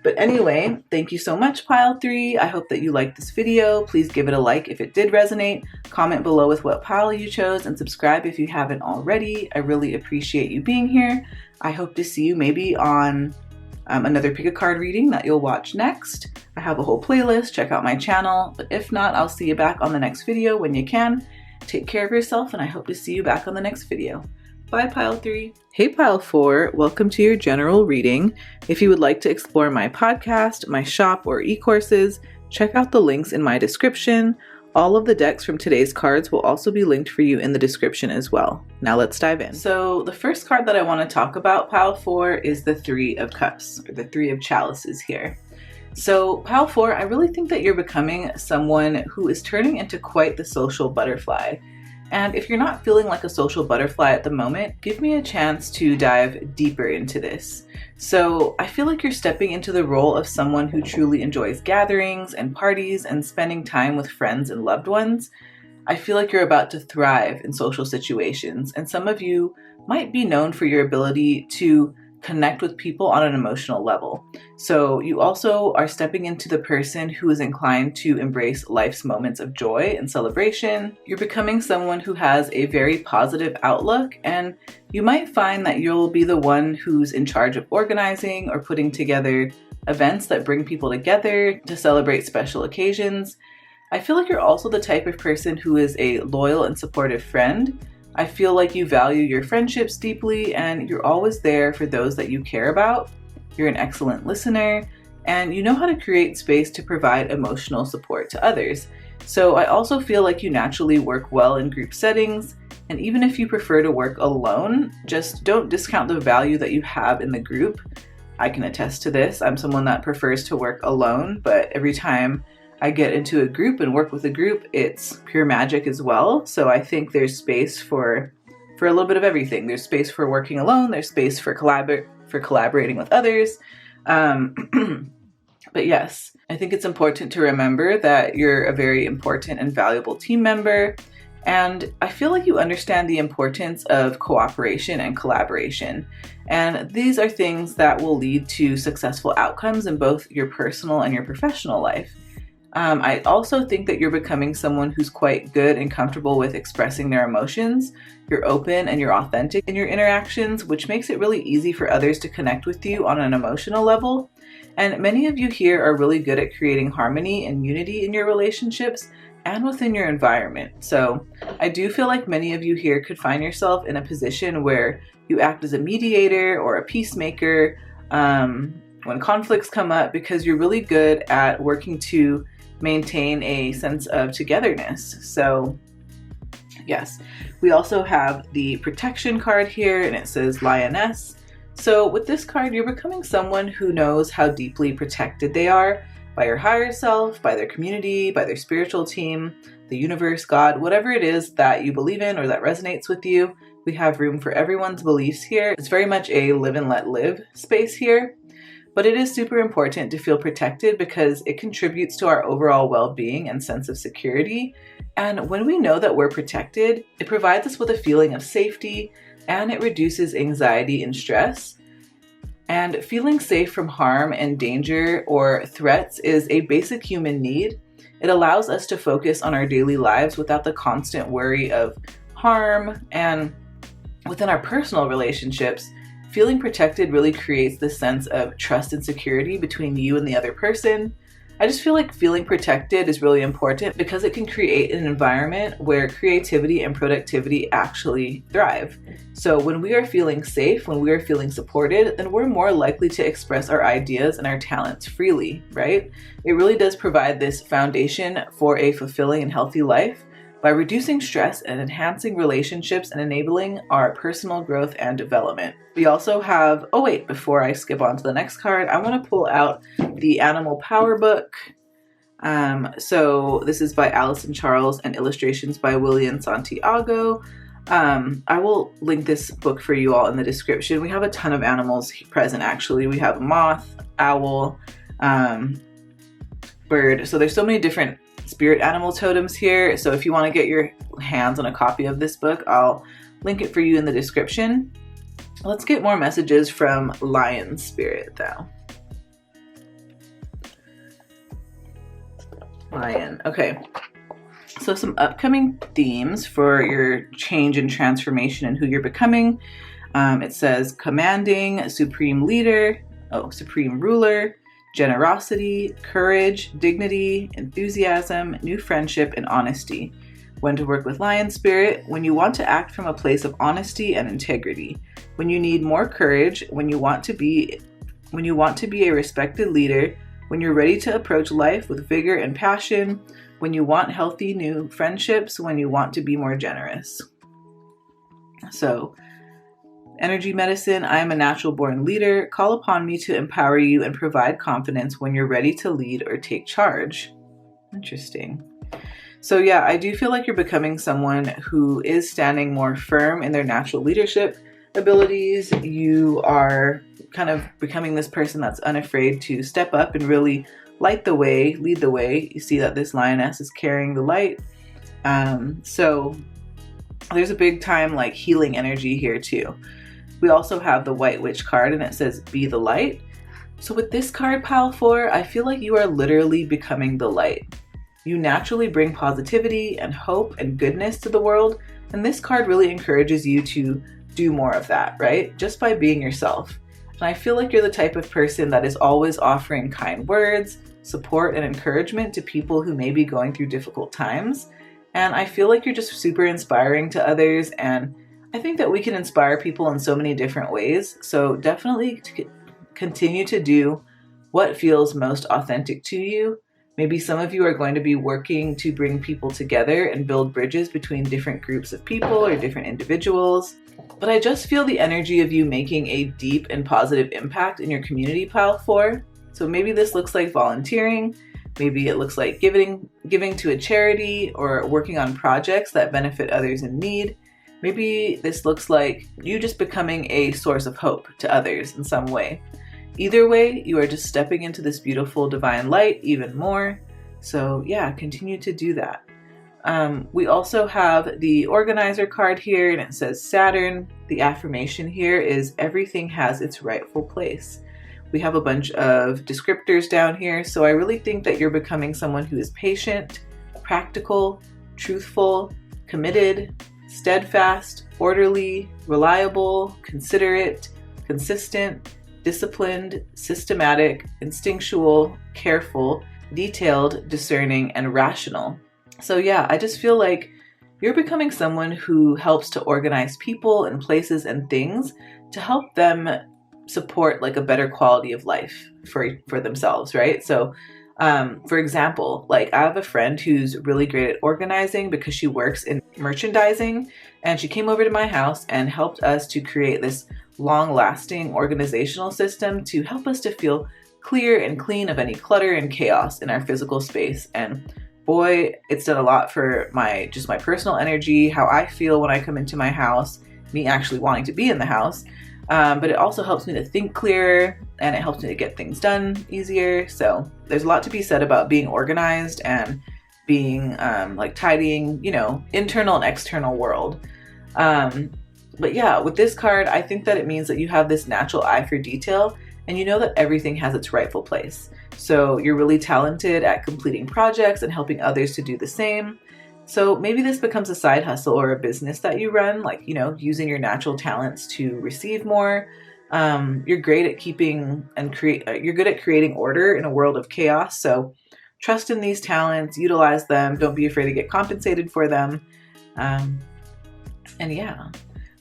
But anyway, thank you so much, pile 3. I hope that you liked this video. Please give it a like if it did resonate. Comment below with what pile you chose and subscribe if you haven't already. I really appreciate you being here. I hope to see you maybe on another pick a card reading that you'll watch next. I have a whole playlist, check out my channel, but if not, I'll see you back on the next video when you can. Take care of yourself and I hope to see you back on the next video. Bye, pile 3. Hey, pile 4, welcome to your general reading. If you would like to explore my podcast, my shop, or e-courses, check out the links in my description. All of the decks from today's cards will also be linked for you in the description as well. Now let's dive in. So the first card that I want to talk about, pile 4, is the 3 of Cups, or the 3 of Chalices here. So pile 4, I really think that you're becoming someone who is turning into quite the social butterfly. And if you're not feeling like a social butterfly at the moment, give me a chance to dive deeper into this. So I feel like you're stepping into the role of someone who truly enjoys gatherings and parties and spending time with friends and loved ones. I feel like you're about to thrive in social situations, and some of you might be known for your ability to connect with people on an emotional level. So you also are stepping into the person who is inclined to embrace life's moments of joy and celebration. You're becoming someone who has a very positive outlook, and you might find that you'll be the one who's in charge of organizing or putting together events that bring people together to celebrate special occasions. I feel like you're also the type of person who is a loyal and supportive friend. I feel like you value your friendships deeply and you're always there for those that you care about. You're an excellent listener and you know how to create space to provide emotional support to others. So I also feel like you naturally work well in group settings, and even if you prefer to work alone, just don't discount the value that you have in the group. I can attest to this. I'm someone that prefers to work alone, but every time I get into a group and work with a group, it's pure magic as well. So I think there's space for a little bit of everything. There's space for working alone. There's space for collaborating with others. But yes, I think it's important to remember that you're a very important and valuable team member. And I feel like you understand the importance of cooperation and collaboration. And these are things that will lead to successful outcomes in both your personal and your professional life. I also think that you're becoming someone who's quite good and comfortable with expressing their emotions. You're open and you're authentic in your interactions, which makes it really easy for others to connect with you on an emotional level. And many of you here are really good at creating harmony and unity in your relationships and within your environment. So I do feel like many of you here could find yourself in a position where you act as a mediator or a peacemaker when conflicts come up, because you're really good at working to maintain a sense of togetherness. So yes, we also have the protection card here, and it says Lioness. So with this card, you're becoming someone who knows how deeply protected they are by your higher self, by their community, by their spiritual team, the universe, God, whatever it is that you believe in or that resonates with you. We have room for everyone's beliefs here. It's very much a live and let live space here. But it is super important to feel protected because it contributes to our overall well-being and sense of security. And when we know that we're protected, it provides us with a feeling of safety and it reduces anxiety and stress. And feeling safe from harm and danger or threats is a basic human need. It allows us to focus on our daily lives without the constant worry of harm. And within our personal relationships, feeling protected really creates this sense of trust and security between you and the other person. I just feel like feeling protected is really important because it can create an environment where creativity and productivity actually thrive. So when we are feeling safe, when we are feeling supported, then we're more likely to express our ideas and our talents freely, right? It really does provide this foundation for a fulfilling and healthy life by reducing stress and enhancing relationships and enabling our personal growth and development. We also have, before I skip on to the next card, I want to pull out the Animal Power book. So this is by Allison Charles and illustrations by William Santiago. I will link this book for you all in the description. We have a ton of animals present actually. We have moth, owl, bird. So there's so many different spirit animal totems here. So if you want to get your hands on a copy of this book, I'll link it for you in the description. Let's get more messages from Lion Spirit though. Lion. Okay. So some upcoming themes for your change and transformation and who you're becoming. It says commanding, supreme leader, supreme ruler, generosity, courage, dignity, enthusiasm, new friendship, and honesty. When to work with Lion Spirit: when you want to act from a place of honesty and integrity, when you need more courage, when you want to be a respected leader, when you're ready to approach life with vigor and passion, when you want healthy new friendships, when you want to be more generous. So, energy medicine: I am a natural born leader. Call upon me to empower you and provide confidence when you're ready to lead or take charge. Interesting. So yeah, I do feel like you're becoming someone who is standing more firm in their natural leadership abilities. You are kind of becoming this person that's unafraid to step up and really light the way, lead the way. You see that this lioness is carrying the light. So there's a big time like healing energy here too. We also have the White Witch card and it says be the light. So with this card, Pile 4, I feel like you are literally becoming the light. You naturally bring positivity and hope and goodness to the world, and this card really encourages you to do more of that, right? Just by being yourself. And I feel like you're the type of person that is always offering kind words, support, and encouragement to people who may be going through difficult times. And I feel like you're just super inspiring to others, and I think that we can inspire people in so many different ways. So definitely continue to do what feels most authentic to you. Maybe some of you are going to be working to bring people together and build bridges between different groups of people or different individuals. But I just feel the energy of you making a deep and positive impact in your community, Pile 4. So maybe this looks like volunteering. Maybe it looks like giving to a charity or working on projects that benefit others in need. Maybe this looks like you just becoming a source of hope to others in some way. Either way, you are just stepping into this beautiful divine light even more. So yeah, continue to do that. We also have the Organizer card here and it says Saturn. The affirmation here is everything has its rightful place. We have a bunch of descriptors down here. So I really think that you're becoming someone who is patient, practical, truthful, committed, steadfast, orderly, reliable, considerate, consistent, disciplined, systematic, instinctual, careful, detailed, discerning, and rational. So yeah, I just feel like you're becoming someone who helps to organize people and places and things to help them support like a better quality of life for themselves, right? So for example, like I have a friend who's really great at organizing because she works in merchandising, and she came over to my house and helped us to create this long-lasting organizational system to help us to feel clear and clean of any clutter and chaos in our physical space. And boy, it's done a lot for my personal energy, how I feel when I come into my house, me actually wanting to be in the house. But it also helps me to think clearer, and it helps me to get things done easier. So there's a lot to be said about being organized and being like tidying, you know, internal and external world. But yeah, with this card, I think that it means that you have this natural eye for detail, and you know that everything has its rightful place. So you're really talented at completing projects and helping others to do the same. So maybe this becomes a side hustle or a business that you run, like, you know, using your natural talents to receive more. You're great at you're good at creating order in a world of chaos. So trust in these talents, utilize them. Don't be afraid to get compensated for them. And yeah,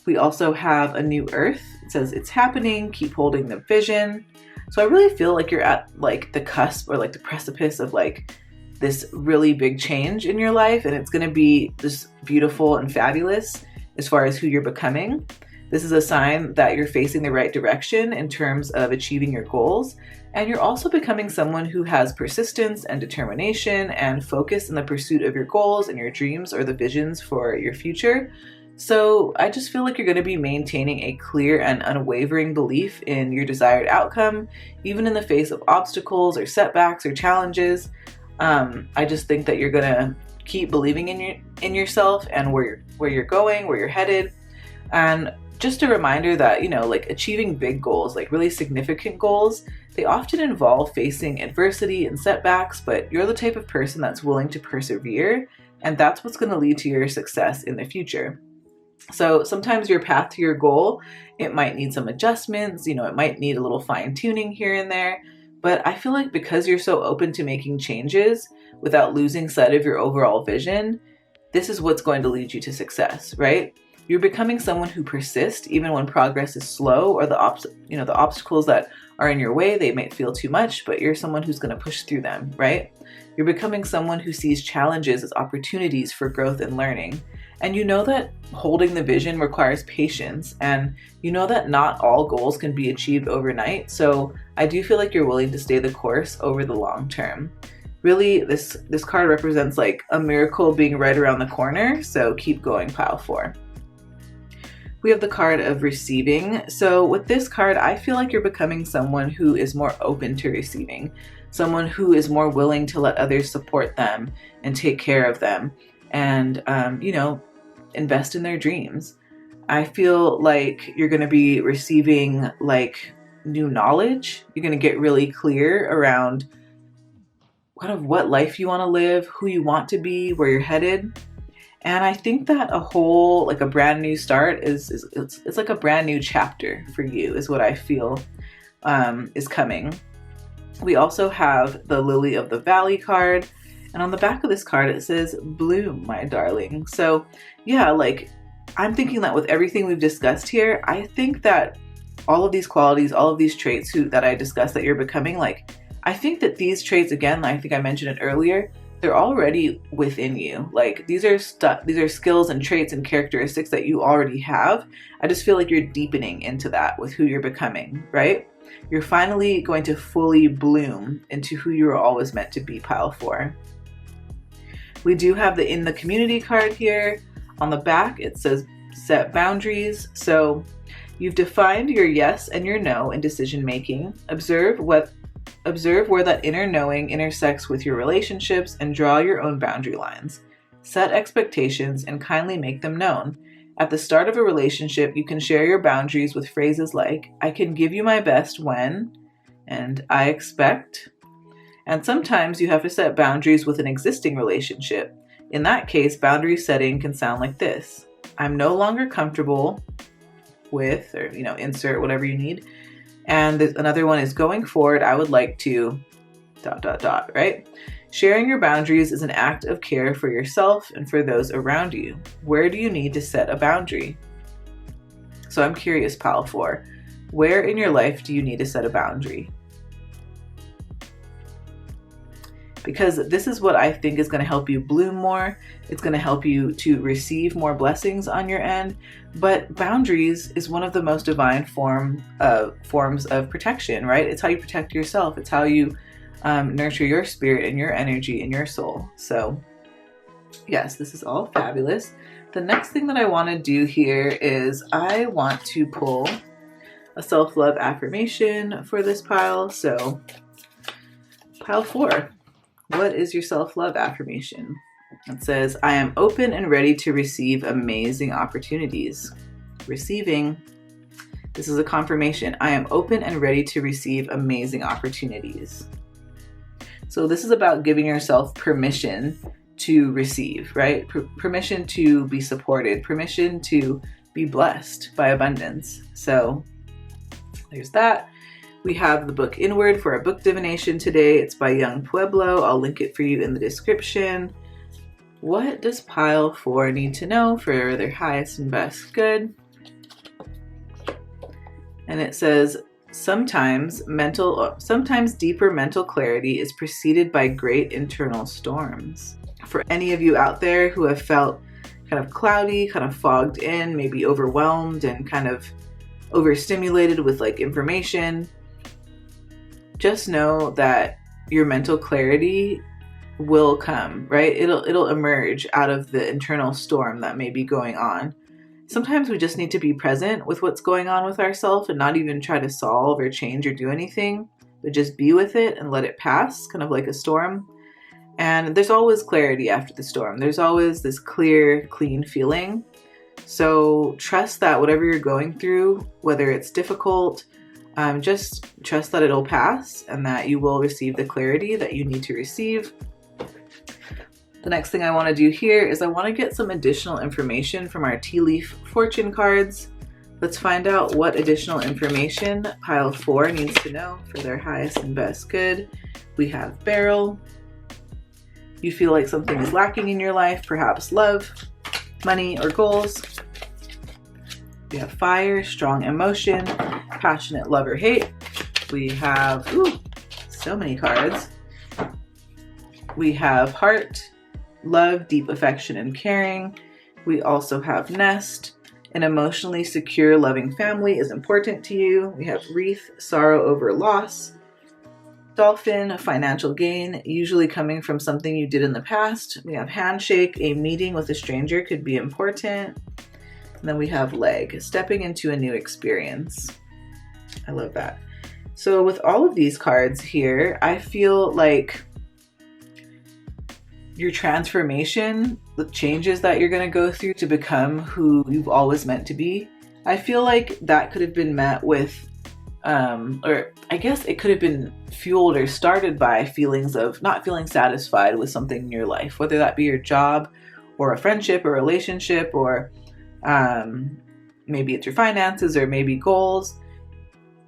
we also have a new earth. It says it's happening. Keep holding the vision. So I really feel like you're at like the cusp or like the precipice of like this really big change in your life, and it's going to be just beautiful and fabulous as far as who you're becoming. This is a sign that you're facing the right direction in terms of achieving your goals, and you're also becoming someone who has persistence and determination and focus in the pursuit of your goals and your dreams or the visions for your future. So I just feel like you're going to be maintaining a clear and unwavering belief in your desired outcome, even in the face of obstacles or setbacks or challenges. I just think that you're going to keep believing in yourself and where you're going, where you're headed. And just a reminder that, you know, like achieving big goals, like really significant goals, they often involve facing adversity and setbacks, but you're the type of person that's willing to persevere, and that's what's going to lead to your success in the future. So sometimes your path to your goal, it might need some adjustments, you know, it might need a little fine tuning here and there. But I feel like because you're so open to making changes without losing sight of your overall vision, this is what's going to lead you to success, right? You're becoming someone who persists even when progress is slow, or the obstacles that are in your way, they might feel too much, but you're someone who's going to push through them, right? You're becoming someone who sees challenges as opportunities for growth and learning. And you know that holding the vision requires patience, and you know that not all goals can be achieved overnight. So I do feel like you're willing to stay the course over the long term. Really, this card represents like a miracle being right around the corner. So keep going, pile 4. We have the card of receiving. So with this card, I feel like you're becoming someone who is more open to receiving, someone who is more willing to let others support them and take care of them, and you know, invest in their dreams. I feel like you're going to be receiving like new knowledge. You're going to get really clear around kind of what life you want to live, who you want to be, where you're headed. And I think that a brand new start it's like a brand new chapter for you is what I feel is coming. We also have the Lily of the Valley card. And on the back of this card, it says, bloom, my darling. So yeah, like I'm thinking that with everything we've discussed here, I think that all of these qualities, all of these traits that I discussed that you're becoming, like, I think that these traits, again, I think I mentioned it earlier, they're already within you. Like these are skills and traits and characteristics that you already have. I just feel like you're deepening into that with who you're becoming, right? You're finally going to fully bloom into who you were always meant to be, pile 4. We do have the in the community card here. On the back, it says set boundaries. So you've defined your yes and your no in decision making. Observe where that inner knowing intersects with your relationships and draw your own boundary lines. Set expectations and kindly make them known. At the start of a relationship, you can share your boundaries with phrases like, I can give you my best when, and I expect. And sometimes you have to set boundaries with an existing relationship. In that case, boundary setting can sound like this. I'm no longer comfortable with, or, you know, insert whatever you need. And another one is going forward, I would like to ... right? Sharing your boundaries is an act of care for yourself and for those around you. Where do you need to set a boundary? So I'm curious, pile 4, where in your life do you need to set a boundary? Because this is what I think is going to help you bloom more. It's going to help you to receive more blessings on your end. But boundaries is one of the most divine forms of protection, right? It's how you protect yourself. It's how you nurture your spirit and your energy and your soul. So yes, this is all fabulous. The next thing that I want to do here is I want to pull a self-love affirmation for this pile. So pile 4, what is your self-love affirmation? It says, I am open and ready to receive amazing opportunities. Receiving. This is a confirmation. I am open and ready to receive amazing opportunities. So this is about giving yourself permission to receive, right? Permission to be supported, permission to be blessed by abundance. So there's that. We have the book Inward for our book divination today. It's by Young Pueblo. I'll link it for you in the description. What does pile 4 need to know for their highest and best good? And it says, sometimes deeper mental clarity is preceded by great internal storms. For any of you out there who have felt kind of cloudy, kind of fogged in, maybe overwhelmed and kind of overstimulated with like information, just know that your mental clarity will come, right? It'll emerge out of the internal storm that may be going on. Sometimes we just need to be present with what's going on with ourselves and not even try to solve or change or do anything, but just be with it and let it pass, kind of like a storm. And there's always clarity after the storm. There's always this clear, clean feeling. So trust that whatever you're going through, whether it's difficult, just trust that it'll pass and that you will receive the clarity that you need to receive. The next thing I want to do here is I want to get some additional information from our tea leaf fortune cards. Let's find out what additional information pile 4 needs to know for their highest and best good. We have barrel. You feel like something is lacking in your life, perhaps love, money, or goals. We have fire, strong emotion, passionate love or hate. We have, so many cards. We have heart, love, deep affection and caring. We also have nest. An emotionally secure, loving family is important to you. We have wreath, sorrow over loss. Dolphin, a financial gain, usually coming from something you did in the past. We have handshake, a meeting with a stranger could be important. And then we have leg, stepping into a new experience. I love that. So with all of these cards here, I feel like your transformation, the changes that you're going to go through to become who you've always meant to be, I feel like that could have been met with, or I guess it could have been fueled or started by feelings of not feeling satisfied with something in your life, whether that be your job or a friendship or relationship, or maybe it's your finances or maybe goals.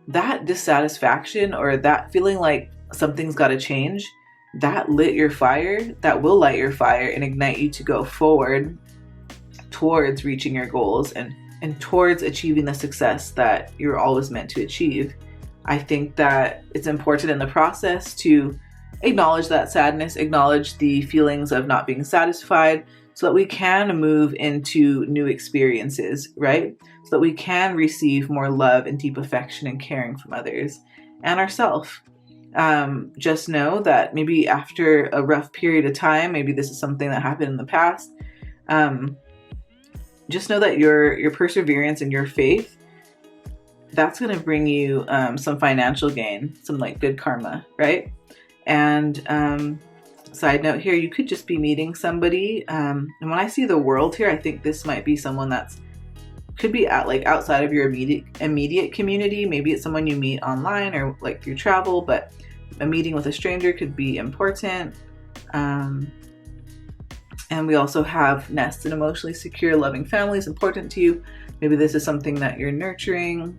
That dissatisfaction or that feeling like something's got to change, that lit your fire, that will light your fire and ignite you to go forward towards reaching your goals and towards achieving the success that you're always meant to achieve. I think that it's important in the process to acknowledge that sadness, acknowledge the feelings of not being satisfied, so that we can move into new experiences, right? So that we can receive more love and deep affection and caring from others and ourselves. Just know that maybe after a rough period of time, maybe this is something that happened in the past, just know that your perseverance and your faith, that's going to bring you some financial gain, some like good karma, right? And side note here, you could just be meeting somebody. And when I see the world here, I think this might be someone that's could be at like outside of your immediate community. Maybe it's someone you meet online or like through travel, but a meeting with a stranger could be important. And we also have nest, an emotionally secure, loving family is important to you. Maybe this is something that you're nurturing,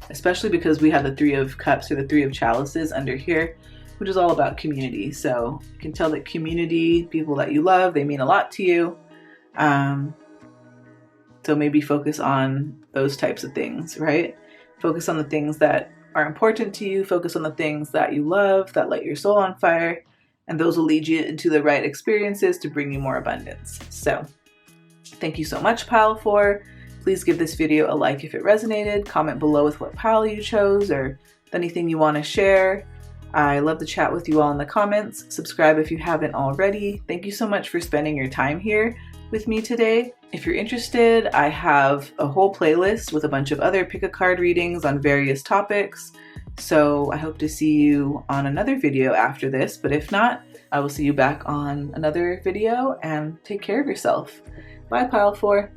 especially because we have the 3 of Cups or the 3 of Chalices under here, which is all about community. So you can tell that community, people that you love, they mean a lot to you. So maybe focus on those types of things, right? Focus on the things that are important to you. Focus on the things that you love, that light your soul on fire. And those will lead you into the right experiences to bring you more abundance. So thank you so much, pile 4. Please give this video a like if it resonated. Comment below with what pile you chose or anything you want to share. I love to chat with you all in the comments. Subscribe if you haven't already. Thank you so much for spending your time here. with me today. If you're interested, I have a whole playlist with a bunch of other pick a card readings on various topics. So I hope to see you on another video after this, but if not, I will see you back on another video, and take care of yourself. Bye, Pile 4.